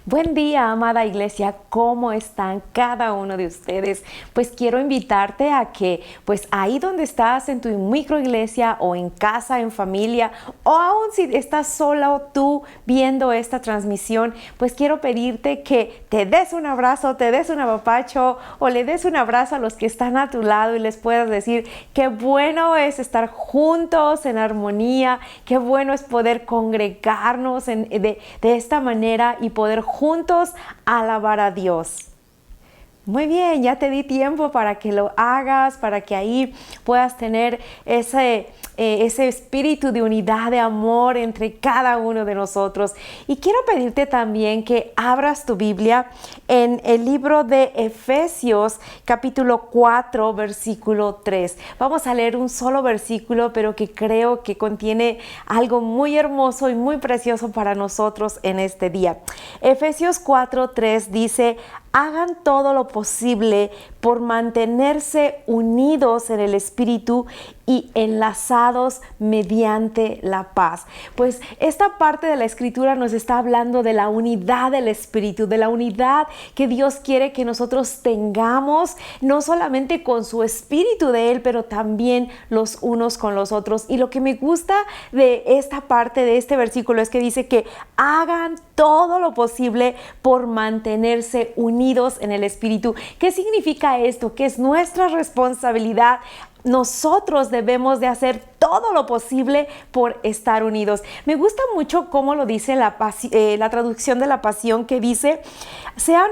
Buen día, amada iglesia, ¿cómo están cada uno de ustedes? Pues quiero invitarte a que, pues ahí donde estás en tu microiglesia o en casa, en familia, o aún si estás sola o tú viendo esta transmisión, pues quiero pedirte que te des un abrazo, te des un apapacho o le des un abrazo a los que están a tu lado y les puedas decir qué bueno es estar juntos en armonía, qué bueno es poder congregarnos de esta manera y poder juntos alabar a Dios. Muy bien, ya te di tiempo para que lo hagas, para que ahí puedas tener ese espíritu de unidad, de amor entre cada uno de nosotros. Y quiero pedirte también que abras tu Biblia en el libro de Efesios, capítulo 4, versículo 3. Vamos a leer un solo versículo, pero que creo que contiene algo muy hermoso y muy precioso para nosotros en este día. Efesios 4, 3 dice: hagan todo lo posible por mantenerse unidos en el Espíritu y enlazados mediante la paz. Pues esta parte de la Escritura nos está hablando de la unidad del Espíritu, de la unidad que Dios quiere que nosotros tengamos, no solamente con su Espíritu de Él, pero también los unos con los otros. Y lo que me gusta de esta parte de este versículo es que dice que hagan todo lo posible por mantenerse unidos en el Espíritu. ¿Qué significa esto? Que es nuestra responsabilidad. Nosotros debemos de hacer todo lo posible por estar unidos. Me gusta mucho cómo lo dice la traducción de la Pasión, que dice: sean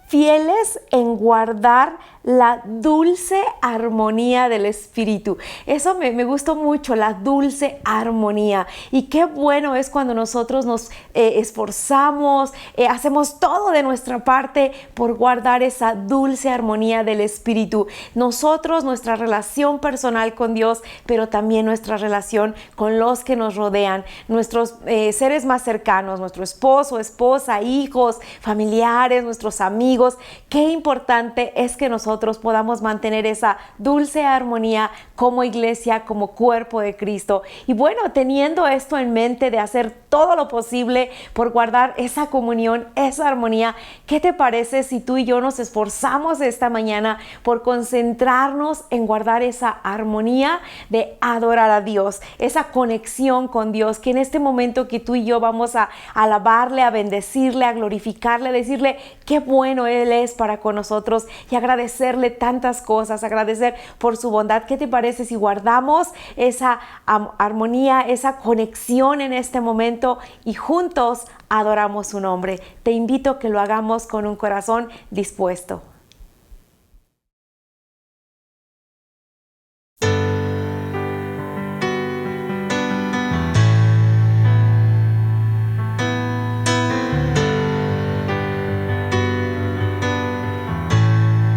fieles en guardar la dulce armonía del Espíritu. Eso me gustó mucho, la dulce armonía. Y qué bueno es cuando nosotros nos esforzamos, hacemos todo de nuestra parte por guardar esa dulce armonía del Espíritu. Nosotros, nuestra relación personal con Dios, pero también nuestra relación con los que nos rodean, nuestros seres más cercanos, nuestro esposo, esposa, hijos, familiares, nuestros amigos. Qué importante es que nosotros podamos mantener esa dulce armonía como iglesia, como cuerpo de Cristo. Y bueno, teniendo esto en mente de hacer todo lo posible por guardar esa comunión, esa armonía, ¿qué te parece si tú y yo nos esforzamos esta mañana por concentrarnos en guardar esa armonía de adorar a Dios, esa conexión con Dios, que en este momento que tú y yo vamos a alabarle, a bendecirle, a glorificarle, a decirle qué bueno Él es para con nosotros y agradecerle tantas cosas, agradecer por su bondad? ¿Qué te parece si guardamos esa armonía, esa conexión en este momento y juntos adoramos su nombre? Te invito a que lo hagamos con un corazón dispuesto.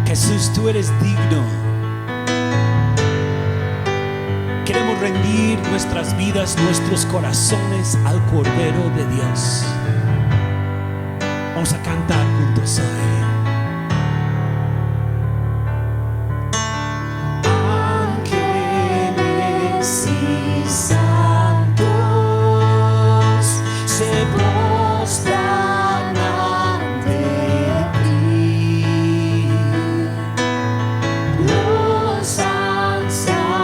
Jesús, tú eres digno. Queremos rendir nuestras vidas, nuestros corazones al Cordero de Dios. Vamos a cantar juntos hoy. Ángeles y santos se postran ante ti. Los ancianos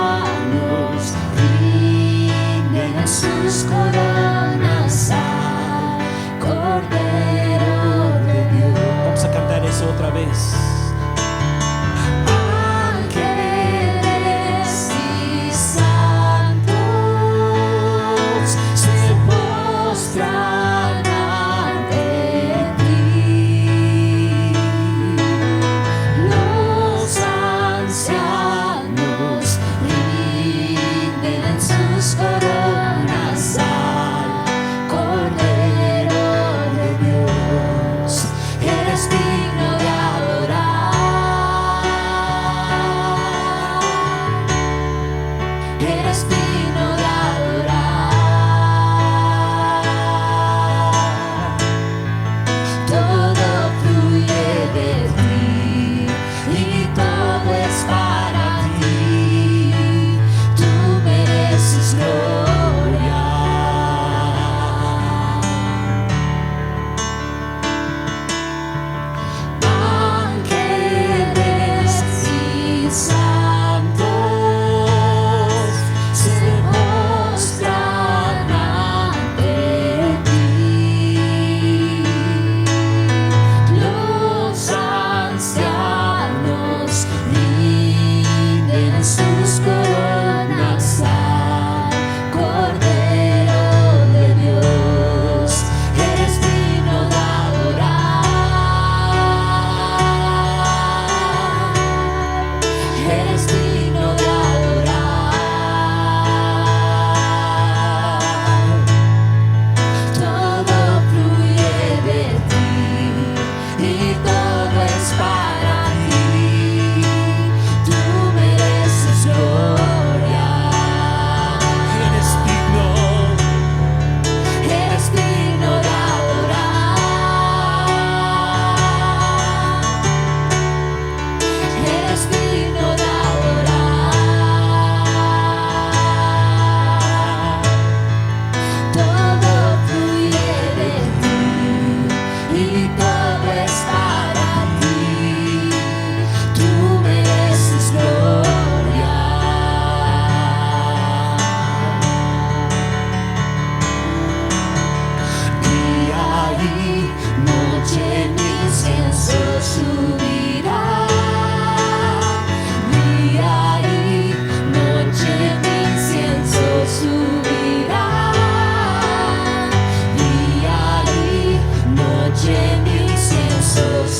rinden sus coronas al Cordero de Dios. Vamos a cantar eso otra vez. Ángeles y santos se postran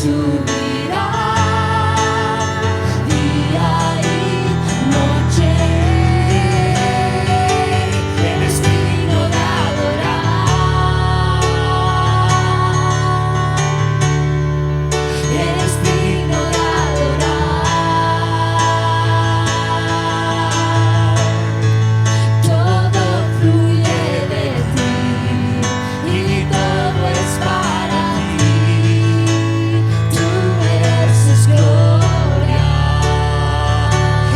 subirá día y noche. Eres digno de adorar. Eres digno de adorar. Todo fluye de ti y todo es para ti. Tú mereces gloria.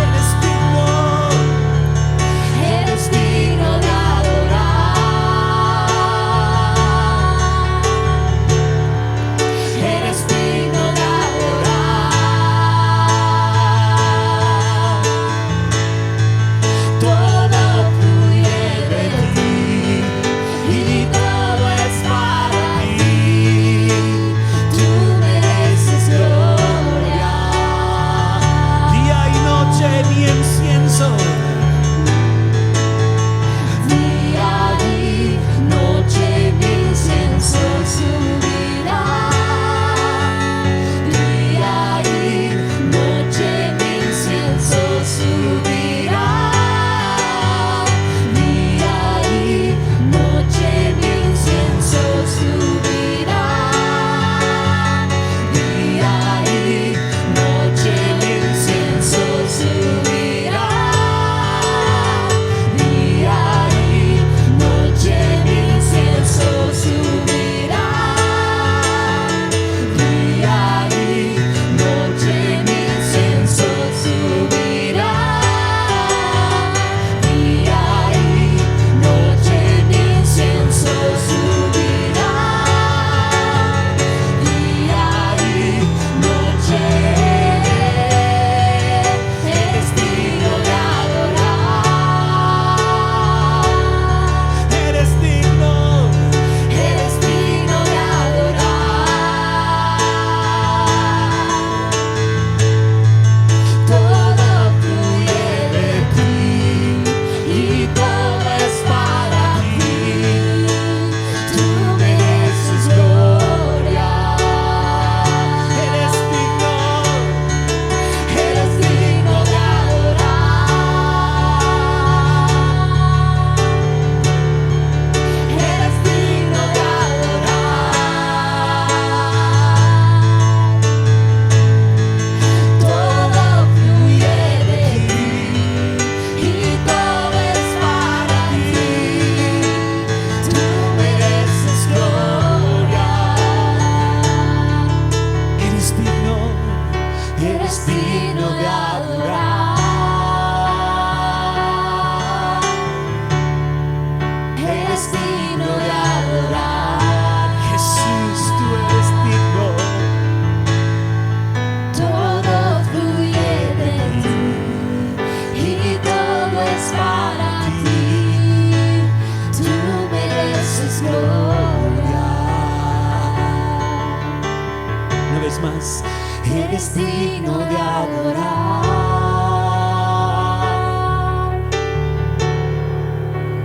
Eres digno. Eres digno de adorar. Eres digno de adorar. Todo fluye de ti y todo es para ti. Tú mereces gloria. Día y noche mi incienso. Día y noche mi incienso subirá. Día y noche mi incienso subirá. Día y noche mi incienso subirá. Día y noche mi incienso subirá. Día y noche mi incienso subirá. Día y noche mi incienso subirá. Día y noche mi incienso subirá. Día y noche. Eres digno de adorar. Eres digno. Eres digno de adorar. Todo fluye de ti y todo es para ti. Tú mereces gloria. Eres digno. Eres digno de adorar. Eres digno de adorar. Todo fluye de ti y todo es para ti. Tú mereces gloria. Eres digno. Eres digno de adorar. Eres digno de adorar. Jesús, tú eres digno. Todo fluye de ti y todo es para ti. Tú mereces gloria. Una vez más. Eres digno de adorar.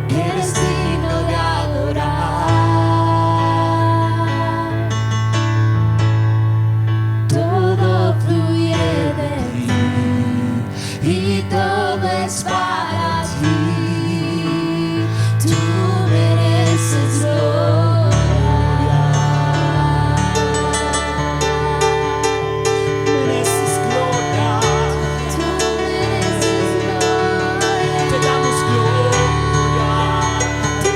Eres digno de adorar. Todo fluye de ti y todo es para ti. Tú mereces gloria. Mereces gloria. Tú mereces gloria. Te damos gloria. Tú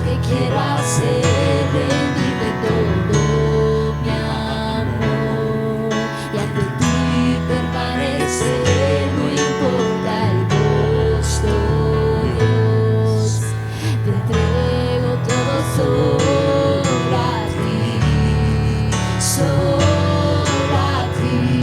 que quiero hacer, rendirte todo mi amor y ante ti permanecer, no importa el costo, Dios, te entrego todo solo a ti, solo a ti.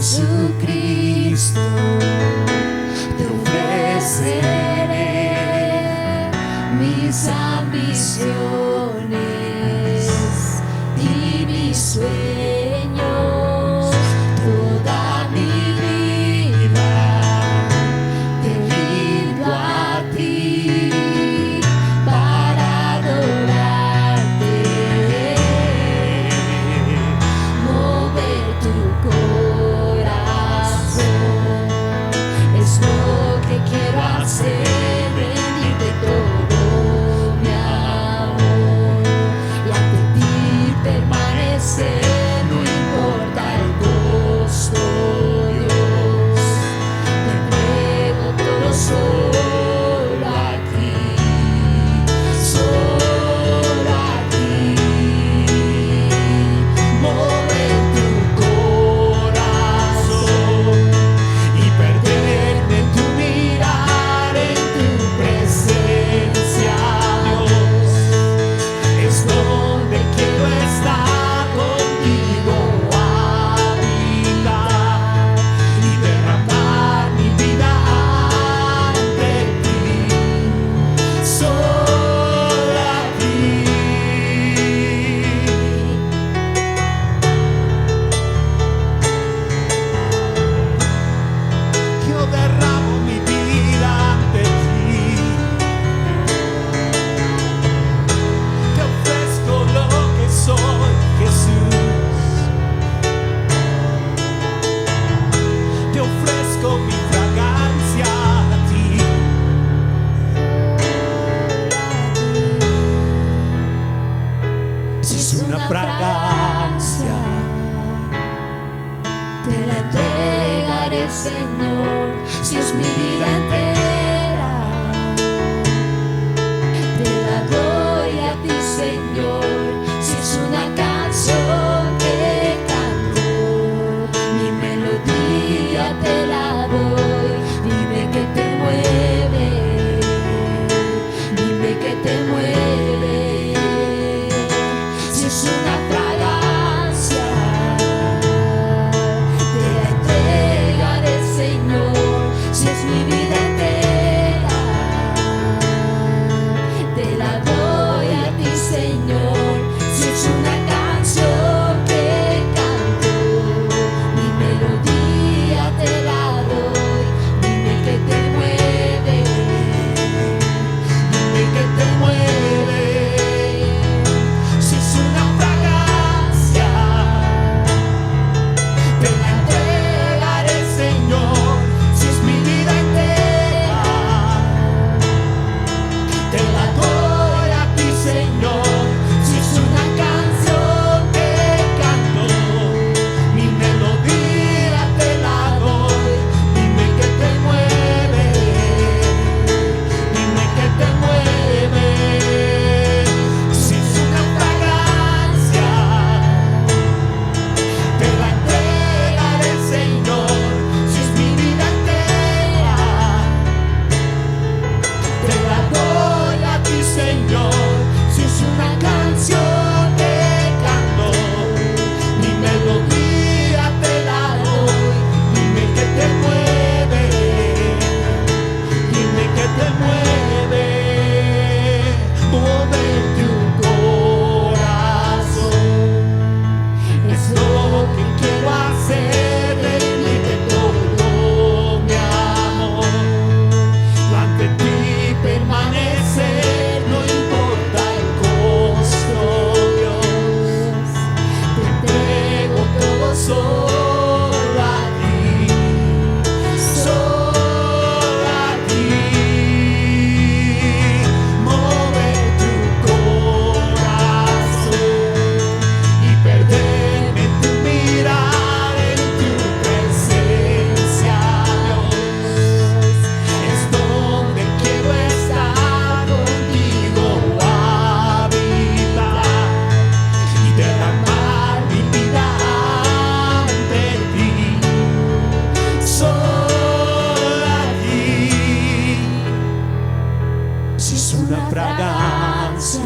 Jesucristo, te ofreceré mis ambiciones y mis sueños, toda mi vida te rindo a ti para adorarte, mover tu corazón, es lo que quiero hacer, rendirte todo mi amor y ante ti permanecer, no una fragancia.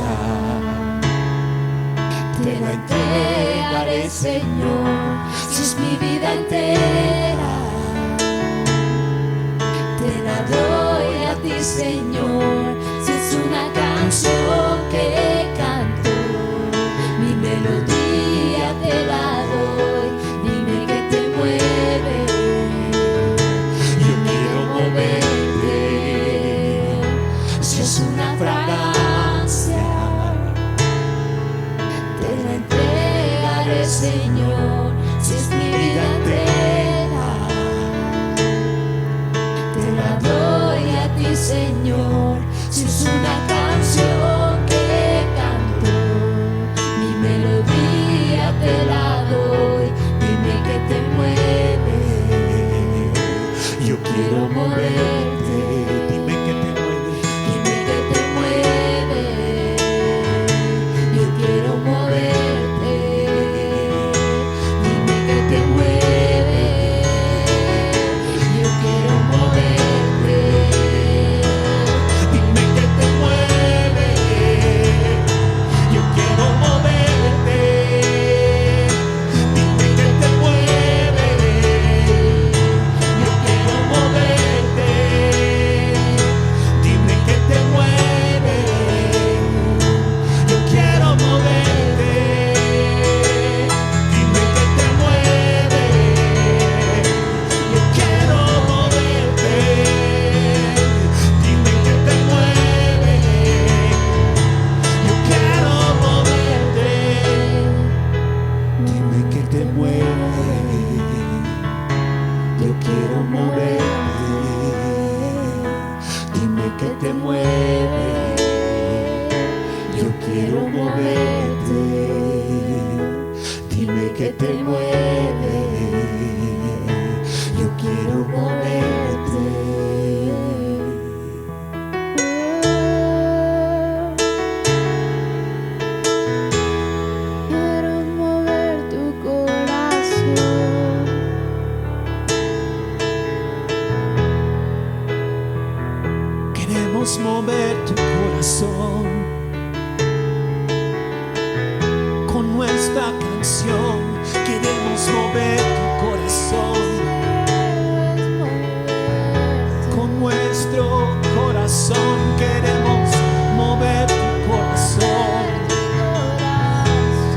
Te la entregaré, Señor, si es mi vida entera. Te la doy a ti, Señor, si es una canción que canto. Mi melodía te la doy, dime qué te mueve. Yo quiero moverte, Si es una fragancia, te la entregaré, Señor, si es mi vida entera. Te la doy a ti, Señor, si es una canción que canto. Mi melodía te la doy, dime qué te mueve. yo quiero moverte. Dime que te mueve. Dime qué te mueve. Yo quiero moverte. Dime qué te mueve. Yo quiero moverte. Dime que te mueve. Yo quiero moverte. Dime que te mueve. Yo quiero moverte. Dime que te mueve. Yo quiero moverte. Dime que te mueve. Yo quiero moverte. Dime que te mueve. Yo quiero moverte. Dime que te mueve. Yo quiero moverte. Dime que te mueve. Yo quiero moverte. Dime que te mueve. Yo quiero moverte. Quiero mover tu corazón. Queremos mover tu corazón con nuestra canción. Queremos mover tu corazón con nuestro corazón. Queremos mover tu corazón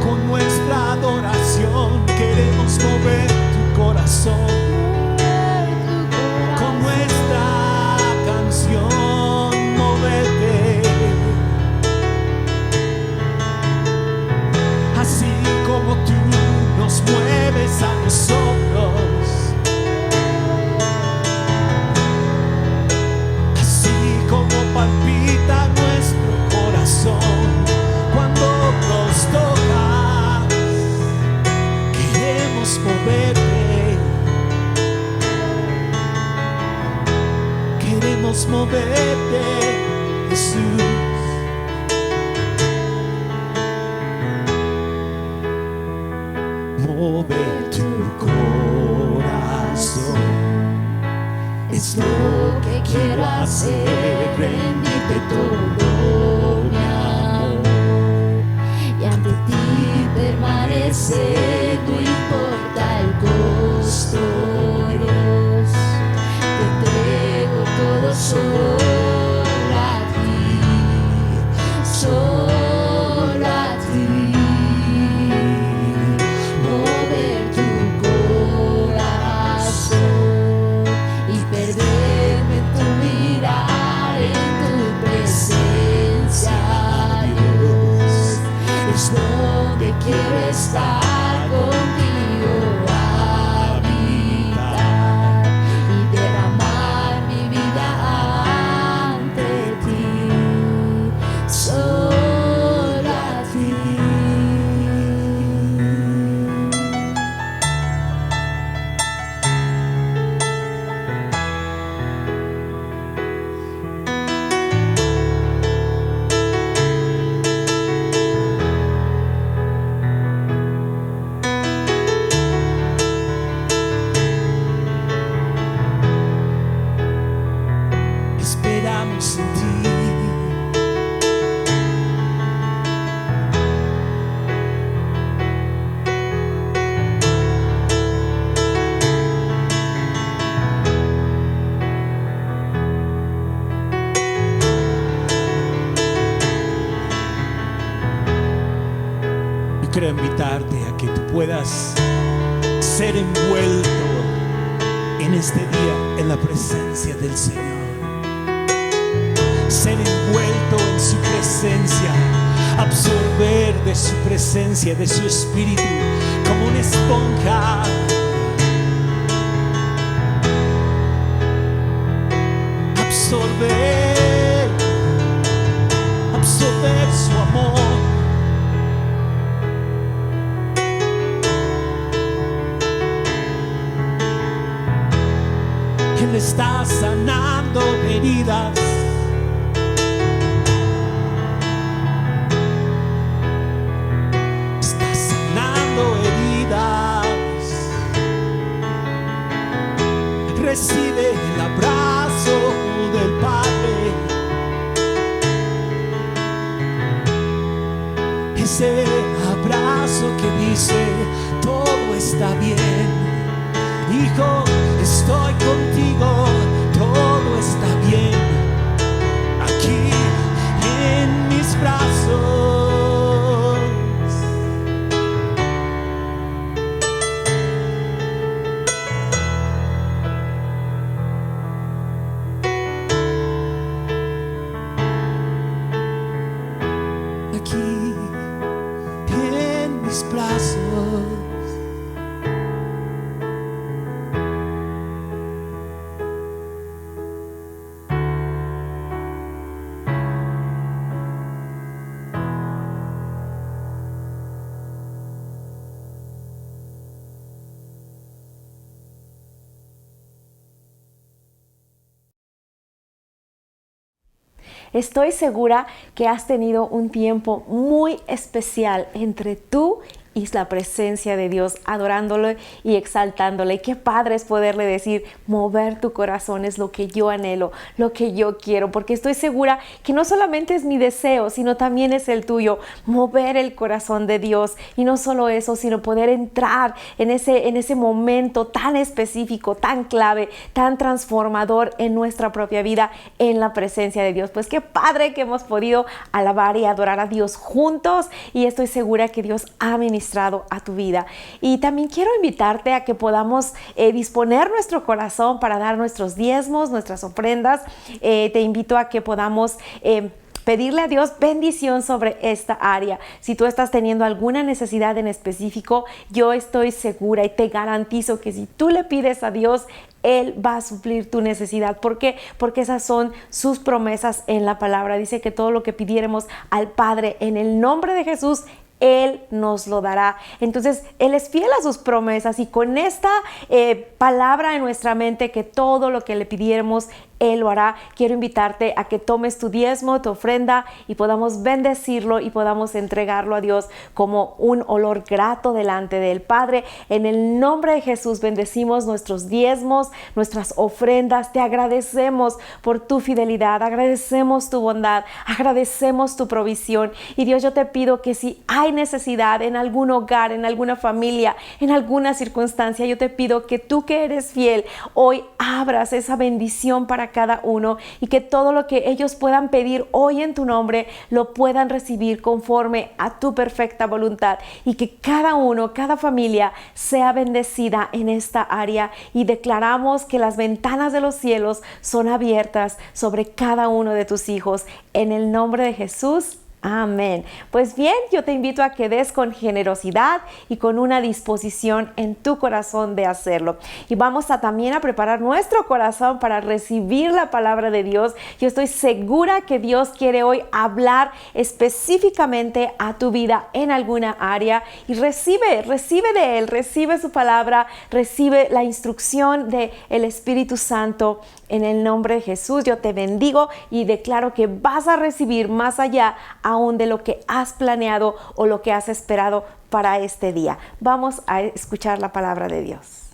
con nuestra adoración. Queremos mover tu corazón con nuestra canción. Moverte así como tú nos mueves a nosotros, así como palpita nuestro corazón cuando nos tocas. Queremos moverte, queremos moverte, Jesús. Mover tu corazón es lo que quiero hacer, rendirte todo mi amor Y ante ti permanecer, no importa el costo, Dios. Te entrego todo solo a ti, solo a ti. Mover tu corazón y perderme en tu mirar, en tu presencia, Dios. Es donde quiero estar contigo, habitar y derramar mi vida ante ti, solo a ti. Esperamos en ti, quiero invitarte a que tú puedas ser envuelto en este día en la presencia del Señor. Ser envuelto en su presencia, absorber de su presencia, de su espíritu, como una esponja. Absorber su amor. Él está sanando heridas. Está sanando heridas. Recibe el abrazo del Padre. Ese abrazo que dice: todo está bien, hijo, estoy contigo, todo está bien, aquí en mis brazos. Aquí en mis brazos. Estoy segura que has tenido un tiempo muy especial entre tú y la presencia de Dios, adorándolo y exaltándole. Qué padre es poderle decir: mover tu corazón es lo que yo anhelo, lo que yo quiero, porque estoy segura que no solamente es mi deseo, sino también es el tuyo, mover el corazón de Dios. Y no solo eso, sino poder entrar en ese momento tan específico, tan clave, tan transformador en nuestra propia vida, en la presencia de Dios. Pues qué padre que hemos podido alabar y adorar a Dios juntos, y estoy segura que Dios ha ministrado a tu vida. Y también quiero invitarte a que podamos disponer nuestro corazón para dar nuestros diezmos, nuestras ofrendas. Te invito a que podamos pedirle a Dios bendición sobre esta área. Si tú estás teniendo alguna necesidad en específico, yo estoy segura y te garantizo que si tú le pides a Dios, Él va a suplir tu necesidad. ¿Por qué? Porque esas son sus promesas en la palabra. Dice que todo lo que pidiéramos al Padre en el nombre de Jesús, Él nos lo dará. Entonces, Él es fiel a sus promesas, y con esta palabra en nuestra mente, que todo lo que le pidiéramos, Él lo hará. Quiero invitarte a que tomes tu diezmo, tu ofrenda, y podamos bendecirlo y podamos entregarlo a Dios como un olor grato delante del Padre. En el nombre de Jesús bendecimos nuestros diezmos, nuestras ofrendas. Te agradecemos por tu fidelidad, agradecemos tu bondad, agradecemos tu provisión. Y Dios, yo te pido que si hay necesidad en algún hogar, en alguna familia, en alguna circunstancia, yo te pido que tú, que eres fiel, hoy abras esa bendición para cada uno, y que todo lo que ellos puedan pedir hoy en tu nombre lo puedan recibir conforme a tu perfecta voluntad, y que cada uno, cada familia sea bendecida en esta área. Y declaramos que las ventanas de los cielos son abiertas sobre cada uno de tus hijos, en el nombre de Jesús. Amén. Pues bien, yo te invito a que des con generosidad y con una disposición en tu corazón de hacerlo. Y vamos también a preparar nuestro corazón para recibir la palabra de Dios. Yo estoy segura que Dios quiere hoy hablar específicamente a tu vida en alguna área, y recibe de Él, recibe su palabra, recibe la instrucción del Espíritu Santo. En el nombre de Jesús, yo te bendigo y declaro que vas a recibir más allá aún de lo que has planeado o lo que has esperado para este día. Vamos a escuchar la palabra de Dios.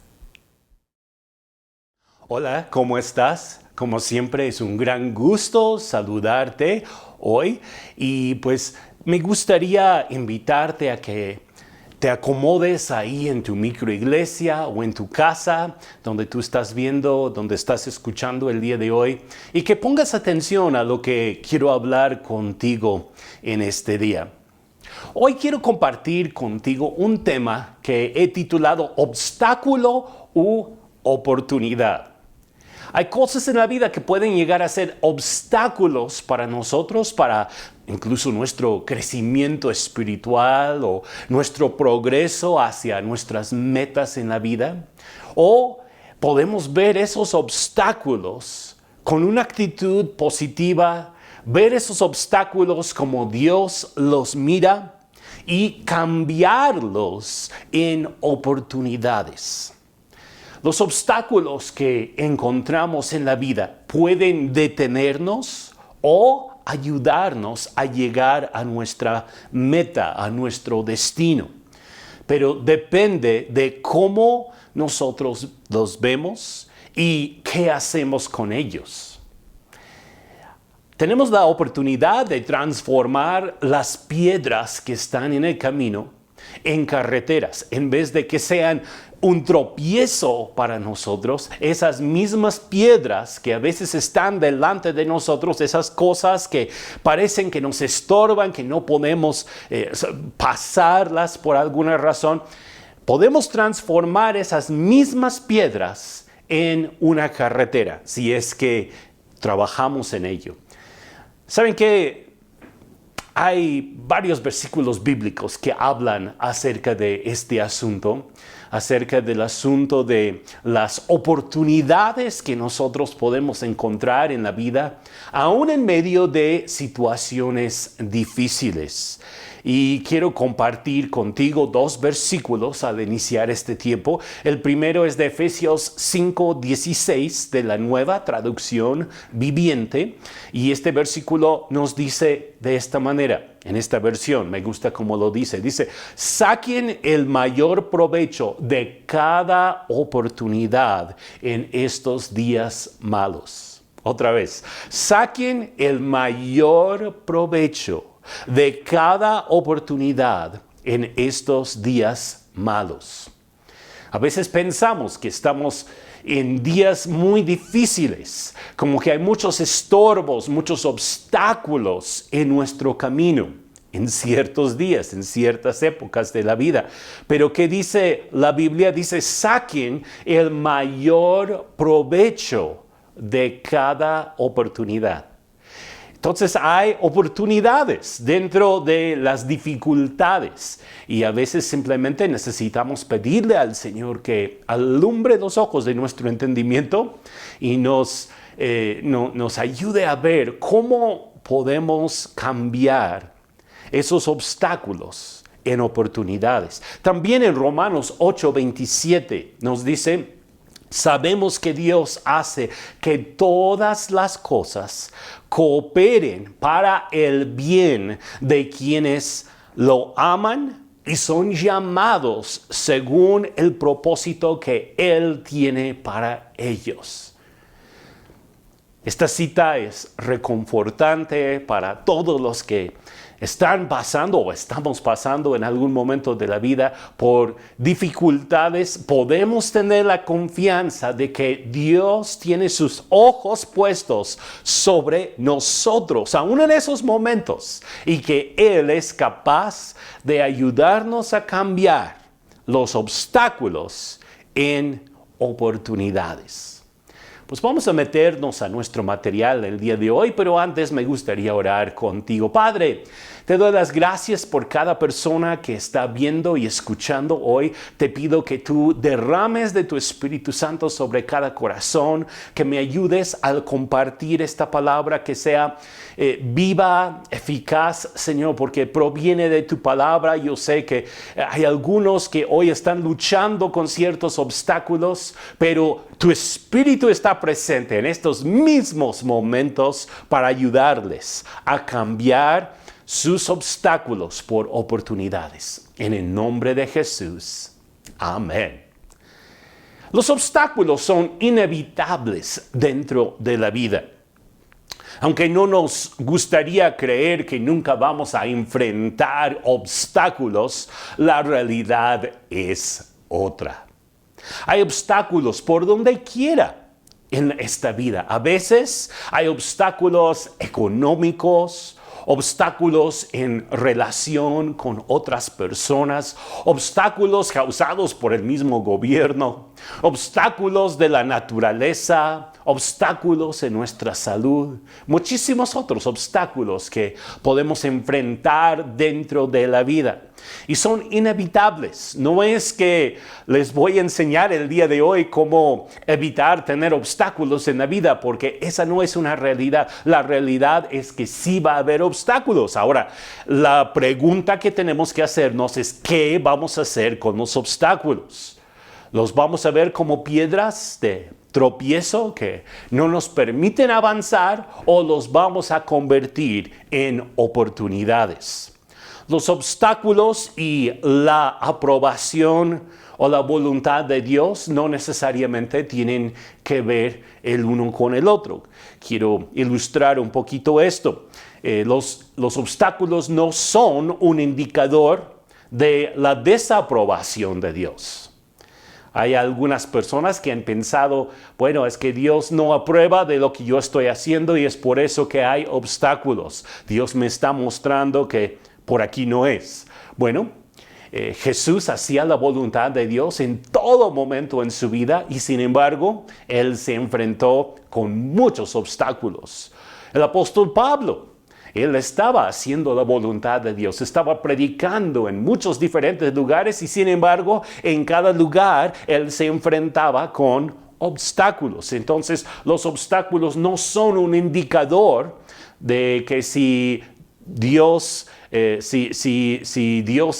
Hola, ¿cómo estás? Como siempre, es un gran gusto saludarte hoy, y pues me gustaría invitarte a que te acomodes ahí en tu microiglesia o en tu casa, donde tú estás viendo, donde estás escuchando el día de hoy, y que pongas atención a lo que quiero hablar contigo en este día. Hoy quiero compartir contigo un tema que he titulado Obstáculo u Oportunidad. Hay cosas en la vida que pueden llegar a ser obstáculos para nosotros, para incluso nuestro crecimiento espiritual o nuestro progreso hacia nuestras metas en la vida. O podemos ver esos obstáculos con una actitud positiva, ver esos obstáculos como Dios los mira y cambiarlos en oportunidades. Los obstáculos que encontramos en la vida pueden detenernos o ayudarnos a llegar a nuestra meta, a nuestro destino. Pero depende de cómo nosotros los vemos y qué hacemos con ellos. Tenemos la oportunidad de transformar las piedras que están en el camino en carreteras, en vez de que sean un tropiezo para nosotros. Esas mismas piedras que a veces están delante de nosotros, esas cosas que parecen que nos estorban, que no podemos pasarlas por alguna razón, podemos transformar esas mismas piedras en una carretera, si es que trabajamos en ello. ¿Saben qué? Hay varios versículos bíblicos que hablan acerca de este asunto, acerca del asunto de las oportunidades que nosotros podemos encontrar en la vida, aún en medio de situaciones difíciles. Y quiero compartir contigo dos versículos al iniciar este tiempo. El primero es de Efesios 5:16 de la Nueva Traducción Viviente. Y este versículo nos dice de esta manera, en esta versión, me gusta cómo lo dice. Dice, saquen el mayor provecho de cada oportunidad en estos días malos. Otra vez, saquen el mayor provecho de cada oportunidad en estos días malos. A veces pensamos que estamos en días muy difíciles, como que hay muchos estorbos, muchos obstáculos en nuestro camino, en ciertos días, en ciertas épocas de la vida. Pero ¿qué dice la Biblia? Dice, saquen el mayor provecho de cada oportunidad. Entonces hay oportunidades dentro de las dificultades y a veces simplemente necesitamos pedirle al Señor que alumbre los ojos de nuestro entendimiento y nos ayude a ver cómo podemos cambiar esos obstáculos en oportunidades. También en Romanos 8:27 nos dice, sabemos que Dios hace que todas las cosas cooperen para el bien de quienes lo aman y son llamados según el propósito que Él tiene para ellos. Esta cita es reconfortante para todos los que están pasando o estamos pasando en algún momento de la vida por dificultades. Podemos tener la confianza de que Dios tiene sus ojos puestos sobre nosotros, aún en esos momentos, y que Él es capaz de ayudarnos a cambiar los obstáculos en oportunidades. Pues vamos a meternos a nuestro material el día de hoy, pero antes me gustaría orar contigo. Padre, te doy las gracias por cada persona que está viendo y escuchando hoy. Te pido que tú derrames de tu Espíritu Santo sobre cada corazón, que me ayudes al compartir esta palabra, que sea viva, eficaz, Señor, porque proviene de tu palabra. Yo sé que hay algunos que hoy están luchando con ciertos obstáculos, pero tu Espíritu está presente en estos mismos momentos para ayudarles a cambiar sus obstáculos por oportunidades. En el nombre de Jesús. Amén. Los obstáculos son inevitables dentro de la vida. Aunque no nos gustaría creer que nunca vamos a enfrentar obstáculos, la realidad es otra. Hay obstáculos por donde quiera en esta vida. A veces hay obstáculos económicos obstáculos en relación con otras personas, obstáculos causados por el mismo gobierno, obstáculos de la naturaleza, obstáculos en nuestra salud, muchísimos otros obstáculos que podemos enfrentar dentro de la vida. Y son inevitables. No es que les voy a enseñar el día de hoy cómo evitar tener obstáculos en la vida, porque esa no es una realidad. La realidad es que sí va a haber obstáculos. Ahora, la pregunta que tenemos que hacernos es ¿qué vamos a hacer con los obstáculos? ¿Los vamos a ver como piedras de tropiezo que no nos permiten avanzar o los vamos a convertir en oportunidades? Los obstáculos y la aprobación o la voluntad de Dios no necesariamente tienen que ver el uno con el otro. Quiero ilustrar un poquito esto. Los obstáculos no son un indicador de la desaprobación de Dios. Hay algunas personas que han pensado, bueno, es que Dios no aprueba de lo que yo estoy haciendo y es por eso que hay obstáculos. Dios me está mostrando que por aquí no es. Bueno, Jesús hacía la voluntad de Dios en todo momento en su vida y sin embargo, Él se enfrentó con muchos obstáculos. El apóstol Pablo, él estaba haciendo la voluntad de Dios, estaba predicando en muchos diferentes lugares y sin embargo, en cada lugar Él se enfrentaba con obstáculos. Entonces, los obstáculos no son un indicador de que si Dios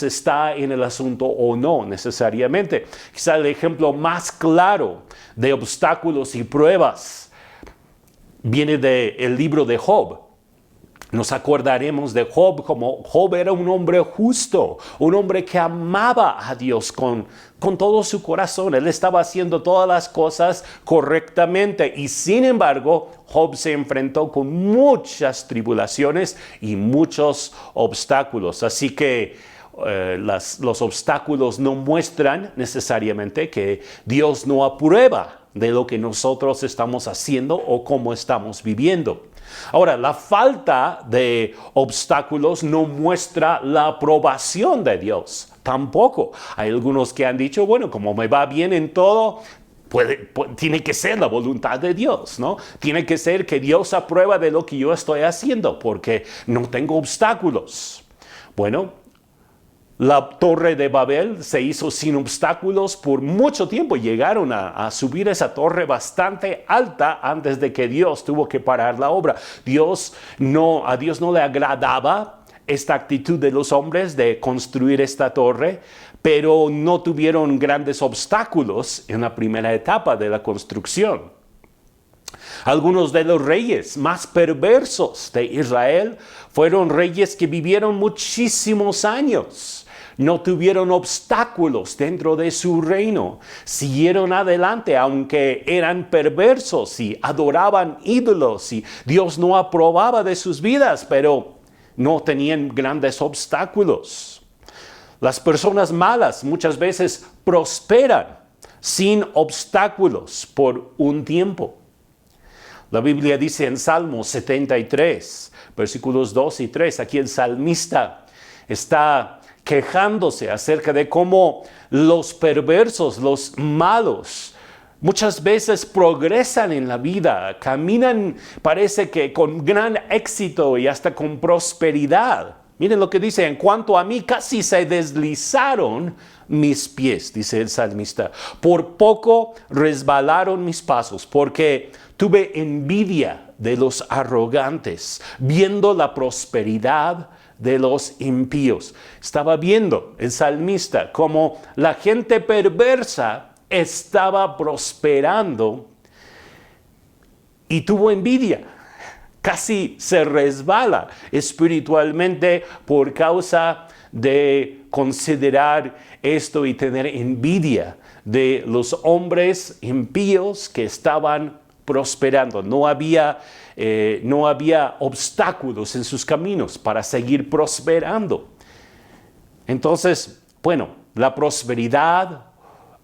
está en el asunto o no necesariamente. Quizá el ejemplo más claro de obstáculos y pruebas viene del libro de Job. Nos acordaremos de Job como Job era un hombre justo, un hombre que amaba a Dios con todo su corazón. Él estaba haciendo todas las cosas correctamente y sin embargo Job se enfrentó con muchas tribulaciones y muchos obstáculos. Así que los obstáculos no muestran necesariamente que Dios no aprueba de lo que nosotros estamos haciendo o cómo estamos viviendo. Ahora, la falta de obstáculos no muestra la aprobación de Dios, tampoco. Hay algunos que han dicho, bueno, como me va bien en todo, tiene que ser la voluntad de Dios, ¿no? Tiene que ser que Dios aprueba de lo que yo estoy haciendo, porque no tengo obstáculos. Bueno, la torre de Babel se hizo sin obstáculos por mucho tiempo. Llegaron a subir esa torre bastante alta antes de que Dios tuvo que parar la obra. A Dios no le agradaba esta actitud de los hombres de construir esta torre, pero no tuvieron grandes obstáculos en la primera etapa de la construcción. Algunos de los reyes más perversos de Israel fueron reyes que vivieron muchísimos años. No tuvieron obstáculos dentro de su reino. Siguieron adelante aunque eran perversos y adoraban ídolos y Dios no aprobaba de sus vidas, pero no tenían grandes obstáculos. Las personas malas muchas veces prosperan sin obstáculos por un tiempo. La Biblia dice en Salmo 73, versículos 2 y 3, aquí el salmista está quejándose acerca de cómo los perversos, los malos, muchas veces progresan en la vida, caminan, parece que con gran éxito y hasta con prosperidad. Miren lo que dice, en cuanto a mí casi se deslizaron mis pies, dice el salmista. Por poco resbalaron mis pasos, porque tuve envidia de los arrogantes, viendo la prosperidad de los impíos. Estaba viendo el salmista como la gente perversa estaba prosperando y tuvo envidia. Casi se resbala espiritualmente por causa de considerar esto y tener envidia de los hombres impíos que estaban prosperando. No había obstáculos en sus caminos para seguir prosperando. Entonces, bueno, la prosperidad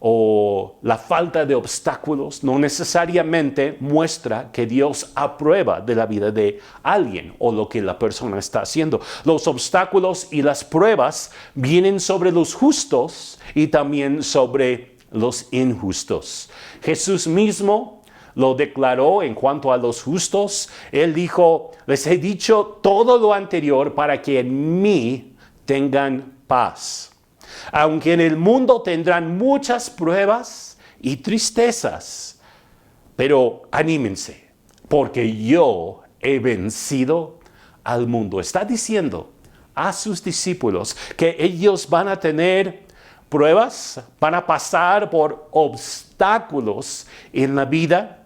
o la falta de obstáculos no necesariamente muestra que Dios aprueba de la vida de alguien o lo que la persona está haciendo. Los obstáculos y las pruebas vienen sobre los justos y también sobre los injustos. Jesús mismo lo declaró en cuanto a los justos. Él dijo, les he dicho todo lo anterior para que en mí tengan paz. Aunque en el mundo tendrán muchas pruebas y tristezas, pero anímense, porque yo he vencido al mundo. Está diciendo a sus discípulos que ellos van a tener pruebas, van a pasar por obstáculos en la vida,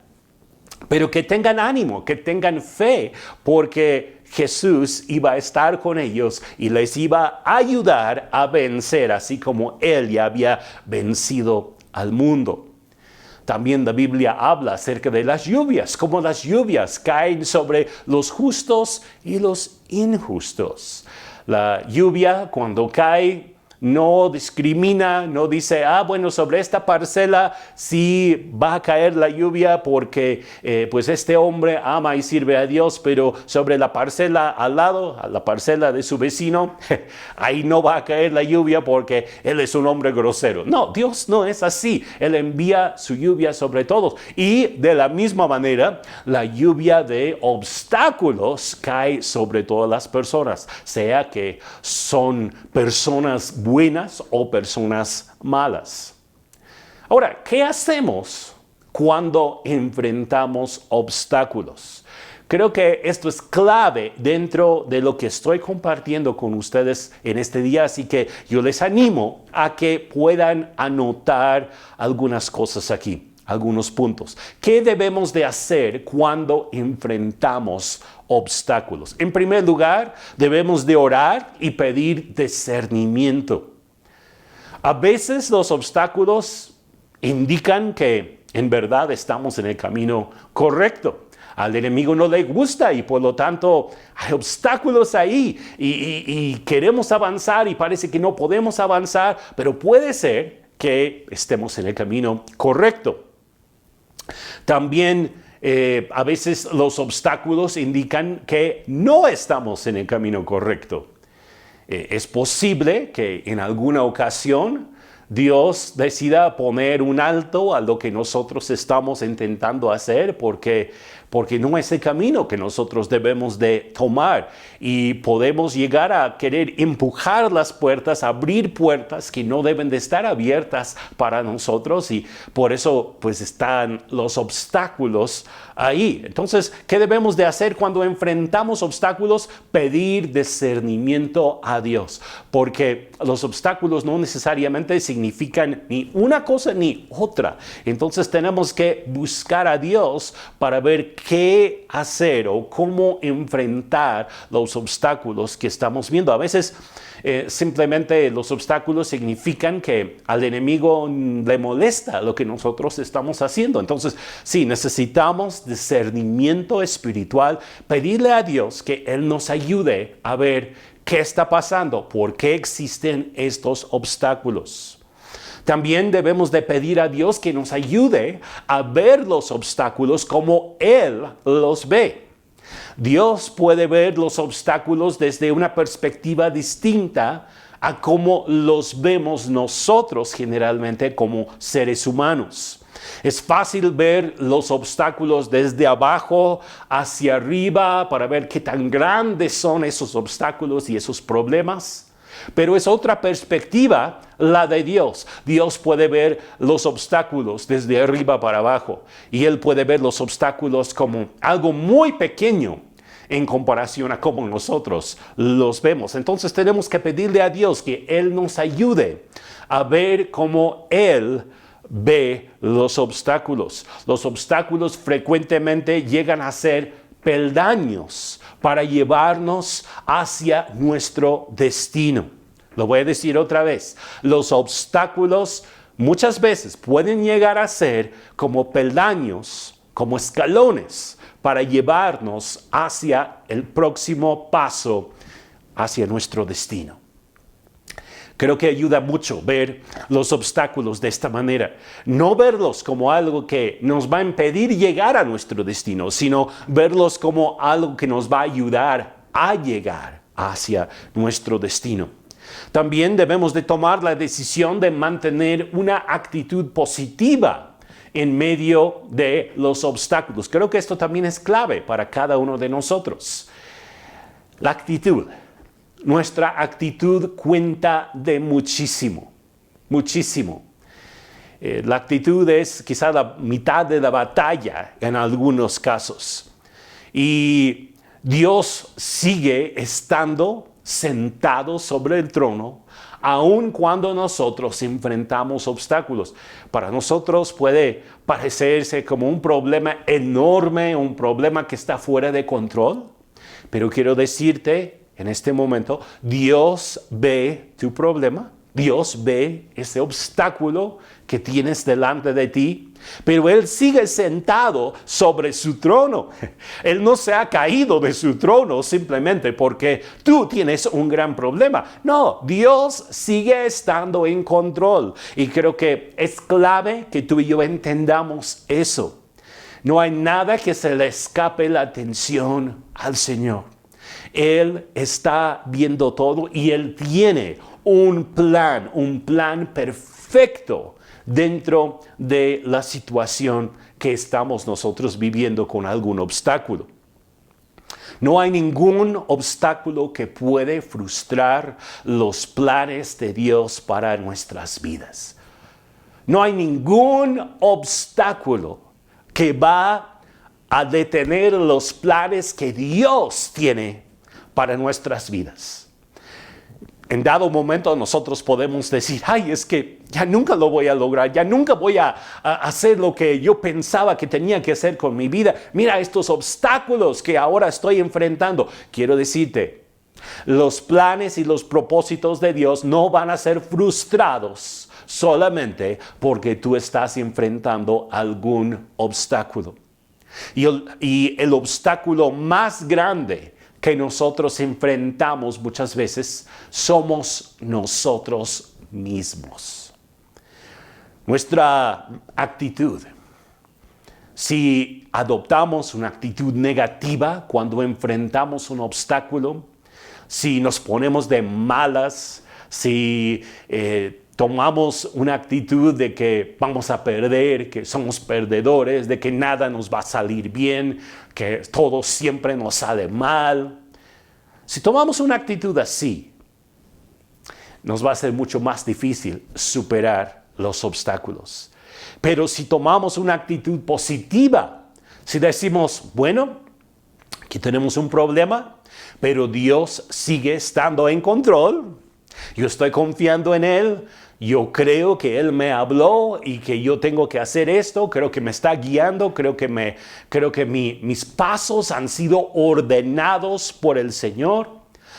pero que tengan ánimo, que tengan fe, porque Jesús iba a estar con ellos y les iba a ayudar a vencer, así como Él ya había vencido al mundo. También la Biblia habla acerca de las lluvias, como las lluvias caen sobre los justos y los injustos. La lluvia cuando cae no discrimina, no dice, bueno, sobre esta parcela sí va a caer la lluvia porque pues este hombre ama y sirve a Dios, pero sobre la parcela al lado, a la parcela de su vecino, ahí no va a caer la lluvia porque él es un hombre grosero. No, Dios no es así. Él envía su lluvia sobre todos. Y de la misma manera, la lluvia de obstáculos cae sobre todas las personas, sea que son personas buenas o personas malas. Ahora, ¿qué hacemos cuando enfrentamos obstáculos? Creo que esto es clave dentro de lo que estoy compartiendo con ustedes en este día, así que yo les animo a que puedan anotar algunas cosas aquí, algunos puntos. ¿Qué debemos de hacer cuando enfrentamos obstáculos? En primer lugar, debemos de orar y pedir discernimiento. A veces los obstáculos indican que en verdad estamos en el camino correcto. Al enemigo no le gusta y por lo tanto hay obstáculos ahí y queremos avanzar y parece que no podemos avanzar, pero puede ser que estemos en el camino correcto. También a veces los obstáculos indican que no estamos en el camino correcto. Es posible que en alguna ocasión Dios decida poner un alto a lo que nosotros estamos intentando hacer porque no es el camino que nosotros debemos de tomar y podemos llegar a querer empujar las puertas, abrir puertas que no deben de estar abiertas para nosotros y por eso pues están los obstáculos ahí. Entonces, ¿qué debemos de hacer cuando enfrentamos obstáculos? Pedir discernimiento a Dios, porque los obstáculos no necesariamente significan ni una cosa ni otra. Entonces tenemos que buscar a Dios para ver qué hacer o cómo enfrentar los obstáculos que estamos viendo. A veces simplemente los obstáculos significan que al enemigo le molesta lo que nosotros estamos haciendo. Entonces, sí, necesitamos discernimiento espiritual, pedirle a Dios que Él nos ayude a ver qué está pasando, por qué existen estos obstáculos. También debemos de pedir a Dios que nos ayude a ver los obstáculos como Él los ve. Dios puede ver los obstáculos desde una perspectiva distinta a cómo los vemos nosotros generalmente como seres humanos. Es fácil ver los obstáculos desde abajo hacia arriba para ver qué tan grandes son esos obstáculos y esos problemas. Pero es otra perspectiva la de Dios. Dios puede ver los obstáculos desde arriba para abajo y Él puede ver los obstáculos como algo muy pequeño en comparación a cómo nosotros los vemos. Entonces tenemos que pedirle a Dios que Él nos ayude a ver cómo Él ve los obstáculos. Los obstáculos frecuentemente llegan a ser peldaños para llevarnos hacia nuestro destino. Lo voy a decir otra vez. Los obstáculos muchas veces pueden llegar a ser como peldaños, como escalones, para llevarnos hacia el próximo paso, hacia nuestro destino. Creo que ayuda mucho ver los obstáculos de esta manera. No verlos como algo que nos va a impedir llegar a nuestro destino, sino verlos como algo que nos va a ayudar a llegar hacia nuestro destino. También debemos de tomar la decisión de mantener una actitud positiva en medio de los obstáculos. Creo que esto también es clave para cada uno de nosotros. La actitud. Nuestra actitud cuenta de muchísimo, muchísimo. La actitud es quizá la mitad de la batalla en algunos casos. Y Dios sigue estando sentado sobre el trono, aun cuando nosotros enfrentamos obstáculos. Para nosotros puede parecerse como un problema enorme, un problema que está fuera de control, pero quiero decirte, en este momento, Dios ve tu problema, Dios ve ese obstáculo que tienes delante de ti, pero Él sigue sentado sobre su trono. Él no se ha caído de su trono simplemente porque tú tienes un gran problema. No, Dios sigue estando en control. Y creo que es clave que tú y yo entendamos eso. No hay nada que se le escape la atención al Señor. Él está viendo todo y Él tiene un plan perfecto dentro de la situación que estamos nosotros viviendo con algún obstáculo. No hay ningún obstáculo que puede frustrar los planes de Dios para nuestras vidas. No hay ningún obstáculo que va a detener los planes que Dios tiene para nuestras vidas. En dado momento nosotros podemos decir, ay, es que ya nunca lo voy a lograr, ya nunca voy a hacer lo que yo pensaba que tenía que hacer con mi vida. Mira estos obstáculos que ahora estoy enfrentando. Quiero decirte, los planes y los propósitos de Dios no van a ser frustrados solamente porque tú estás enfrentando algún obstáculo. Y el obstáculo más grande que nosotros enfrentamos muchas veces somos nosotros mismos. Nuestra actitud. Si adoptamos una actitud negativa cuando enfrentamos un obstáculo, si nos ponemos de malas, si tomamos una actitud de que vamos a perder, que somos perdedores, de que nada nos va a salir bien, que todo siempre nos sale mal. Si tomamos una actitud así, nos va a ser mucho más difícil superar los obstáculos. Pero si tomamos una actitud positiva, si decimos, bueno, aquí tenemos un problema, pero Dios sigue estando en control, yo estoy confiando en Él, yo creo que Él me habló y que yo tengo que hacer esto, creo que me está guiando, creo que mis pasos han sido ordenados por el Señor.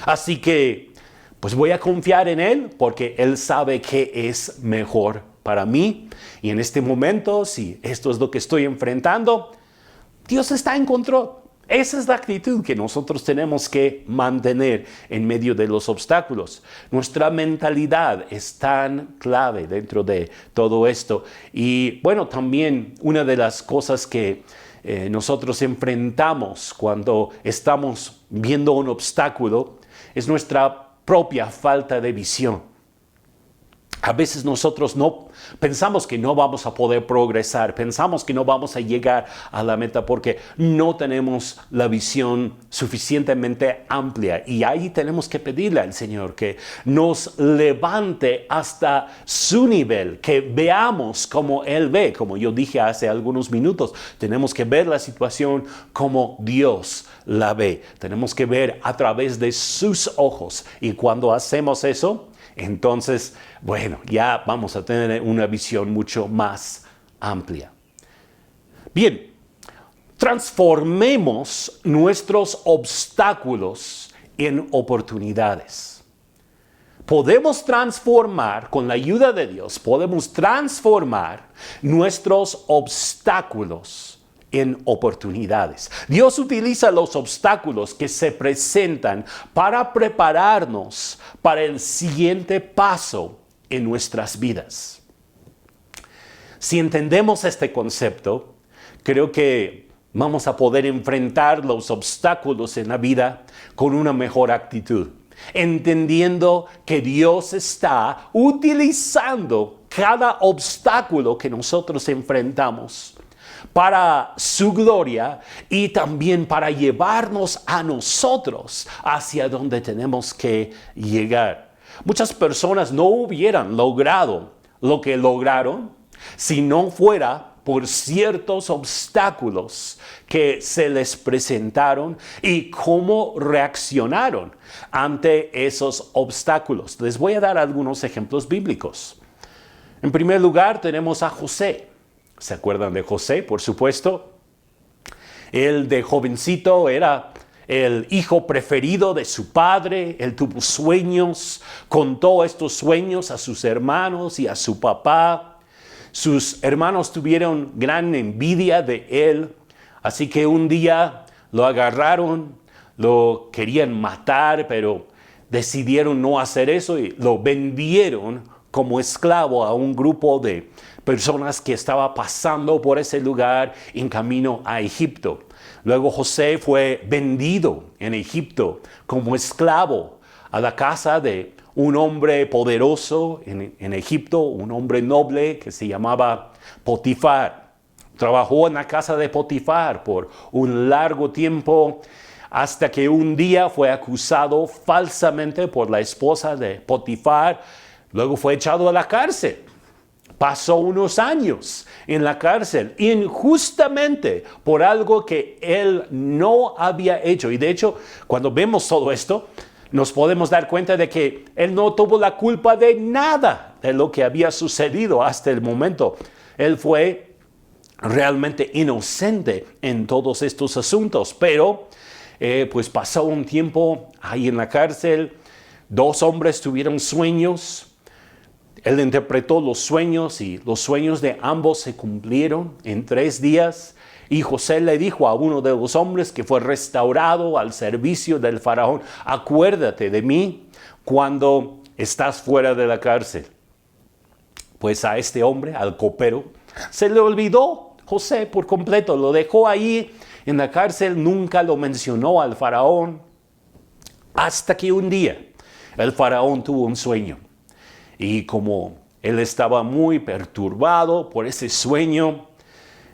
Así que, pues voy a confiar en Él porque Él sabe qué es mejor para mí. Y en este momento, si esto es lo que estoy enfrentando, Dios está en control. Esa es la actitud que nosotros tenemos que mantener en medio de los obstáculos. Nuestra mentalidad es tan clave dentro de todo esto. Y bueno, también una de las cosas que nosotros enfrentamos cuando estamos viendo un obstáculo es nuestra propia falta de visión. A veces nosotros pensamos que no vamos a poder progresar, pensamos que no vamos a llegar a la meta porque no tenemos la visión suficientemente amplia. Y ahí tenemos que pedirle al Señor que nos levante hasta su nivel, que veamos como Él ve. Como yo dije hace algunos minutos, tenemos que ver la situación como Dios la ve. Tenemos que ver a través de sus ojos. Y cuando hacemos eso, entonces, bueno, ya vamos a tener una visión mucho más amplia. Bien, transformemos nuestros obstáculos en oportunidades. Podemos transformar, con la ayuda de Dios, podemos transformar nuestros obstáculos en oportunidades. Dios utiliza los obstáculos que se presentan para prepararnos para el siguiente paso en nuestras vidas. Si entendemos este concepto, creo que vamos a poder enfrentar los obstáculos en la vida con una mejor actitud, entendiendo que Dios está utilizando cada obstáculo que nosotros enfrentamos para su gloria y también para llevarnos a nosotros hacia donde tenemos que llegar. Muchas personas no hubieran logrado lo que lograron si no fuera por ciertos obstáculos que se les presentaron y cómo reaccionaron ante esos obstáculos. Les voy a dar algunos ejemplos bíblicos. En primer lugar, tenemos a José. ¿Se acuerdan de José, por supuesto? Él de jovencito era el hijo preferido de su padre. Él tuvo sueños, contó estos sueños a sus hermanos y a su papá. Sus hermanos tuvieron gran envidia de él, así que un día lo agarraron, lo querían matar, pero decidieron no hacer eso y lo vendieron como esclavo a un grupo de personas que estaba pasando por ese lugar en camino a Egipto. Luego José fue vendido en Egipto como esclavo a la casa de un hombre poderoso en Egipto, un hombre noble que se llamaba Potifar. Trabajó en la casa de Potifar por un largo tiempo hasta que un día fue acusado falsamente por la esposa de Potifar. Luego fue echado a la cárcel. Pasó unos años en la cárcel injustamente por algo que él no había hecho. Y de hecho, cuando vemos todo esto, nos podemos dar cuenta de que él no tuvo la culpa de nada de lo que había sucedido hasta el momento. Él fue realmente inocente en todos estos asuntos, pero pues pasó un tiempo ahí en la cárcel. 2 hombres tuvieron sueños. Él interpretó los sueños y los sueños de ambos se cumplieron en 3 días. Y José le dijo a uno de los hombres que fue restaurado al servicio del faraón: acuérdate de mí cuando estás fuera de la cárcel. Pues a este hombre, al copero, se le olvidó José por completo. Lo dejó ahí en la cárcel, nunca lo mencionó al faraón. Hasta que un día el faraón tuvo un sueño. Y como él estaba muy perturbado por ese sueño,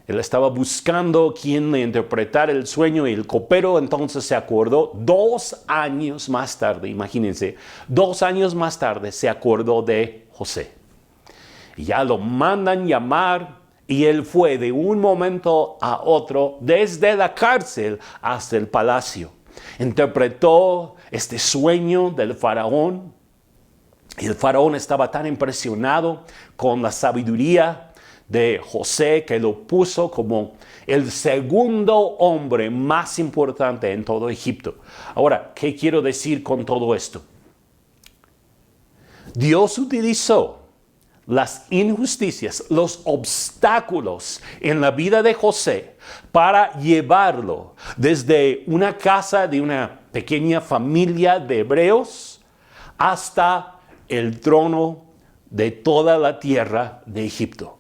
él estaba buscando quién le interpretara el sueño y el copero entonces se acordó 2 años más tarde, imagínense, 2 años más tarde se acordó de José. Y ya lo mandan llamar y él fue de un momento a otro desde la cárcel hasta el palacio. Interpretó este sueño del faraón. Y el faraón estaba tan impresionado con la sabiduría de José que lo puso como el segundo hombre más importante en todo Egipto. Ahora, ¿qué quiero decir con todo esto? Dios utilizó las injusticias, los obstáculos en la vida de José para llevarlo desde una casa de una pequeña familia de hebreos hasta el trono de toda la tierra de Egipto.